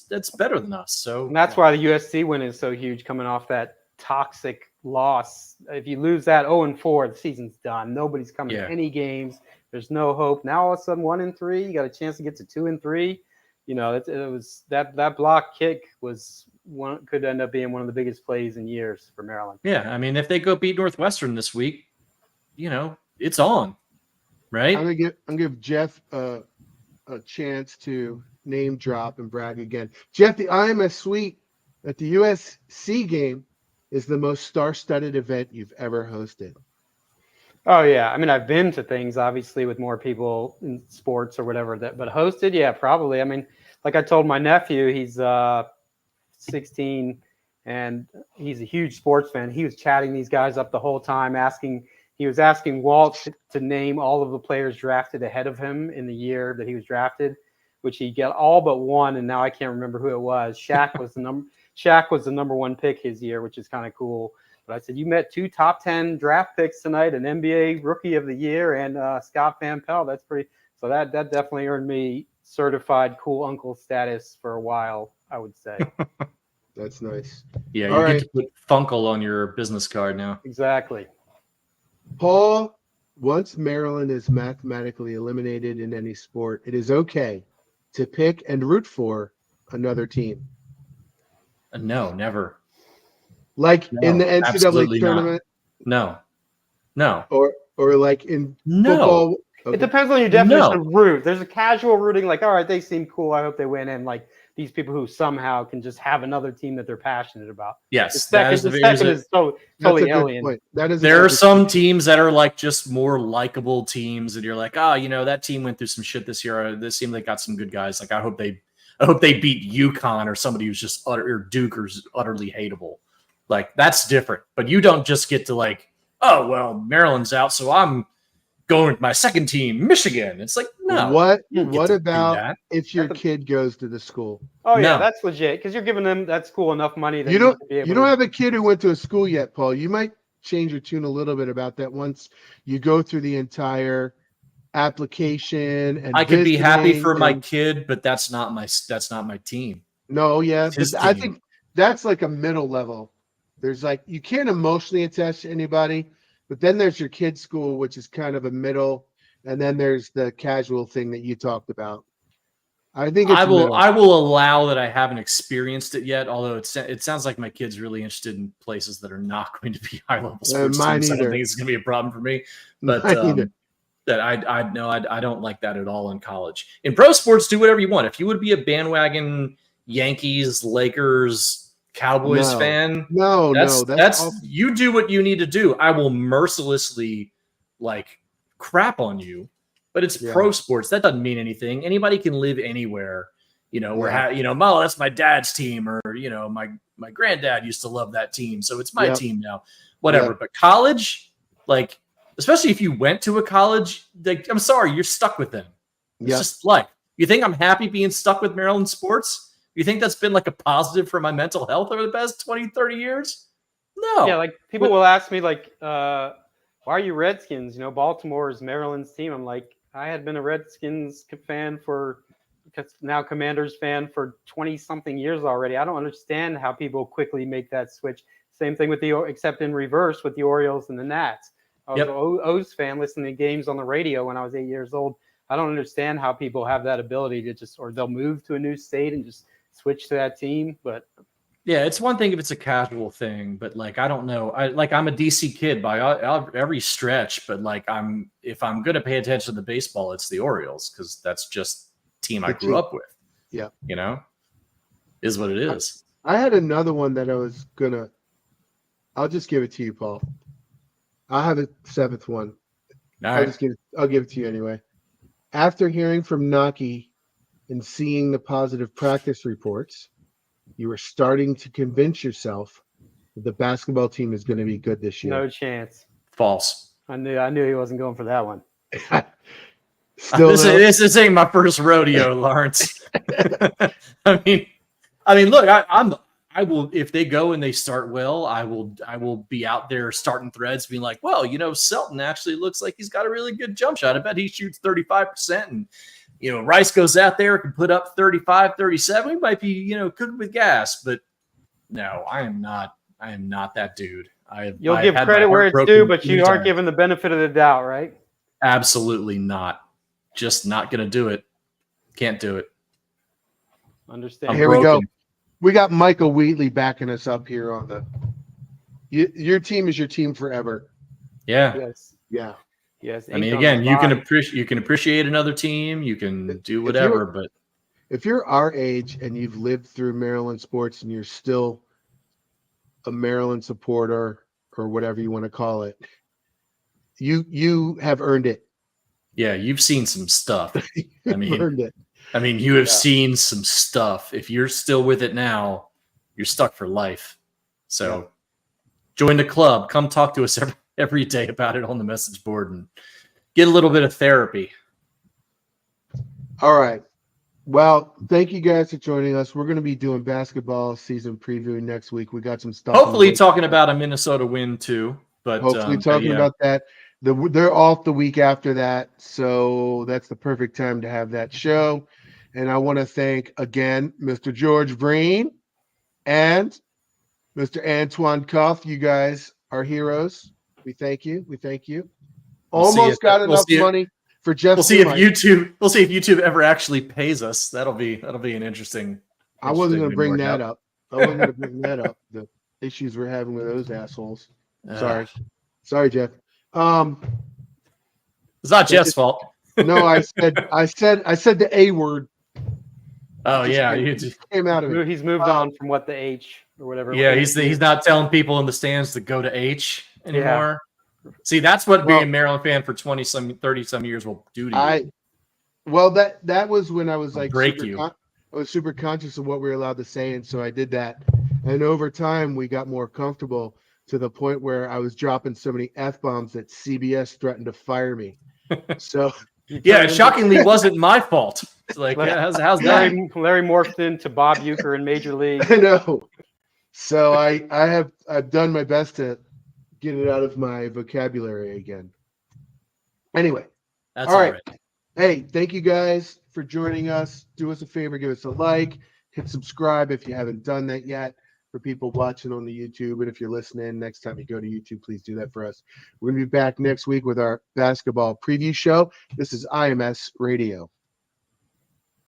S2: that's better than us. So
S3: and that's why the USC win is so huge, coming off that toxic loss. If you lose that 0-4, the season's done. Nobody's coming to any games. There's no hope. Now all of a sudden 1-3, you got a chance to get to 2-3. You know, it was that block kick could end up being one of the biggest plays in years for Maryland.
S2: Yeah, I mean, if they go beat Northwestern this week, you know, it's on, right?
S1: I'm gonna give Jeff a chance to name drop and brag again. Jeff, the IMS Suite at the USC game is the most star-studded event you've ever hosted.
S3: Oh yeah, I mean, I've been to things obviously with more people in sports or whatever but hosted, yeah, probably. I mean, like I told my nephew, he's 16 and he's a huge sports fan. He was chatting these guys up the whole time, he was asking Walt to name all of the players drafted ahead of him in the year that he was drafted, which he got all but one, and now I can't remember who it was. Shaq was the number one pick his year, which is kind of cool. But I said, you met 2 top 10 draft picks tonight, an NBA Rookie of the Year and Scott Van Pelt. That's pretty. So that definitely earned me certified cool uncle status for a while, I would say.
S1: That's nice.
S2: Yeah, you get to put Funkle on your business card now.
S3: Exactly.
S1: Paul, once Maryland is mathematically eliminated in any sport, it is okay to pick and root for another team.
S2: No, never.
S1: Like in the NCAA tournament?
S2: No.
S1: Or like in football?
S3: Okay. It depends on your definition of root. There's a casual rooting, like, all right, they seem cool, I hope they win, and like these people who somehow can just have another team that they're passionate about.
S2: Yes,
S3: the second is totally alien.
S2: There are some teams that are like just more likable teams, and you're like, oh, you know, that team went through some shit this year. This team, they got some good guys. Like, I hope they beat UConn or somebody who's just or Duke or utterly hateable. Like, that's different. But you don't just get to like, oh well, Maryland's out, so I'm going with my second team, Michigan. It's like, no.
S1: What about if your kid goes to the school?
S3: Oh yeah, that's legit because you're giving them that school enough money. That
S1: you don't have a kid who went to a school yet, Paul. You might change your tune a little bit about that once you go through the entire application. And
S2: I could be happy for my kid, but that's not my team.
S1: No, yeah, I think that's like a middle level. There's like you can't emotionally attach to anybody. But then there's your kid's school, which is kind of a middle, and then there's the casual thing that you talked about. I think I will
S2: allow that I haven't experienced it yet, although it sounds like my kid's really interested in places that are not going to be high level sports teams. I don't think it's going to be a problem for me. But that I don't like that at all in college. In pro sports, do whatever you want. If you would be a bandwagon Yankees, Lakers, Cowboys fan. That's you do what you need to do. I will mercilessly like crap on you, but it's pro sports. That doesn't mean anything. Anybody can live anywhere, you know, where that's my dad's team, or you know, my granddad used to love that team, so it's my team now. Whatever. But college, like, especially if you went to a college, like, I'm sorry, you're stuck with them. It's just life. You think I'm happy being stuck with Maryland sports? You think that's been like a positive for my mental health over the past 20, 30 years? No.
S3: Yeah, like people will ask me like, why are you Redskins? You know, Baltimore is Maryland's team. I'm like, I had been a Redskins fan now Commanders fan for 20 something years already. I don't understand how people quickly make that switch. Same thing with except in reverse with the Orioles and the Nats. I was an O's fan listening to games on the radio when I was 8 years old. I don't understand how people have that ability to or they'll move to a new state and just switch to that team. But
S2: yeah, it's one thing if it's a casual thing, but like, I don't know. I'm a DC kid by every stretch, but like if I'm going to pay attention to the baseball, it's the Orioles because that's just the team I grew up with.
S1: Yeah.
S2: You know, is what it is.
S1: I had another one that I'll just give it to you, Paul. I'll have a seventh one.
S2: All right.
S1: I'll give it to you anyway. After hearing from Naki and seeing the positive practice reports, you were starting to convince yourself that the basketball team is going to be good this year.
S3: No chance.
S2: False.
S3: I knew he wasn't going for that one.
S2: This ain't my first rodeo, Lawrence. I mean, look, I will, if they go and they start well, I will be out there starting threads being like, well, you know, Selton actually looks like he's got a really good jump shot. I bet he shoots 35%, and you know, Rice goes out there, can put up 35, 37. We might be, you know, cooking with gas, but no, I am not I am not that dude.
S3: You'll
S2: I've
S3: give
S2: had my
S3: credit where
S2: heart
S3: it's
S2: broken
S3: due, but you
S2: many
S3: aren't
S2: times.
S3: given the benefit of the doubt, right?
S2: Absolutely not. Just not going to do it. Can't do it.
S3: Understand.
S2: I'm
S1: Here we
S2: broken.
S1: go. We got Michael Wheatley backing us up here on the. Your team is your team forever.
S2: Yeah.
S3: Yes.
S1: Yeah.
S3: Yes.
S2: I mean,
S3: ink on
S2: again,
S3: the
S2: you can
S3: body.
S2: appreciate another team. You can do
S1: If
S2: whatever, but
S1: If you're our age and you've lived through Maryland sports and you're still a Maryland supporter or whatever you want to call it, you have earned it.
S2: yeah, you've seen some stuff.
S1: You've earned it.
S2: I mean, you have
S1: Yeah.
S2: seen some stuff. If you're still with it now, you're stuck for life. So join the club. Come talk to us every day about it on the message board and get a little bit of therapy.
S1: All right. Well, thank you guys for joining us. We're going to be doing basketball season preview next week. We got some stuff.
S2: Hopefully talking about a Minnesota win too. But
S1: hopefully talking about that. They're off the week after that, so that's the perfect time to have that show. And I want to thank again Mr. George Breen and Mr. Antoine Cuff. You guys are heroes. We thank you. We thank you. Almost got enough money for Jeff.
S2: We'll see if YouTube ever actually pays us. That'll be an interesting.
S1: I wasn't going to bring that up. The issues we're having with those assholes. Sorry, Jeff.
S2: It's not Jeff's fault.
S1: No, I said the A word.
S2: Oh yeah,
S1: came out of it.
S3: He's moved on from what the H or whatever.
S2: Yeah, he's not telling people in the stands to go to H anymore. Yeah. See, that's what being a Maryland fan for 30 some years will do to you.
S1: Well, that was when I was like
S2: I
S1: was super conscious of what we were allowed to say, and so I did that. And over time, we got more comfortable to the point where I was dropping so many F-bombs that CBS threatened to fire me. So
S2: yeah, it shockingly wasn't my fault. It's like, how's that?
S3: Larry morphed into Bob Uecker in Major League.
S1: I know. So I've done my best to get it out of my vocabulary again. Anyway,
S2: that's all right.
S1: Hey, thank you guys for joining us. Do us a favor, give us a like, hit subscribe if you haven't done that yet. For people watching on the YouTube, and if you're listening, next time you go to YouTube, please do that for us. We're going to be back next week with our basketball preview show. This is IMS Radio.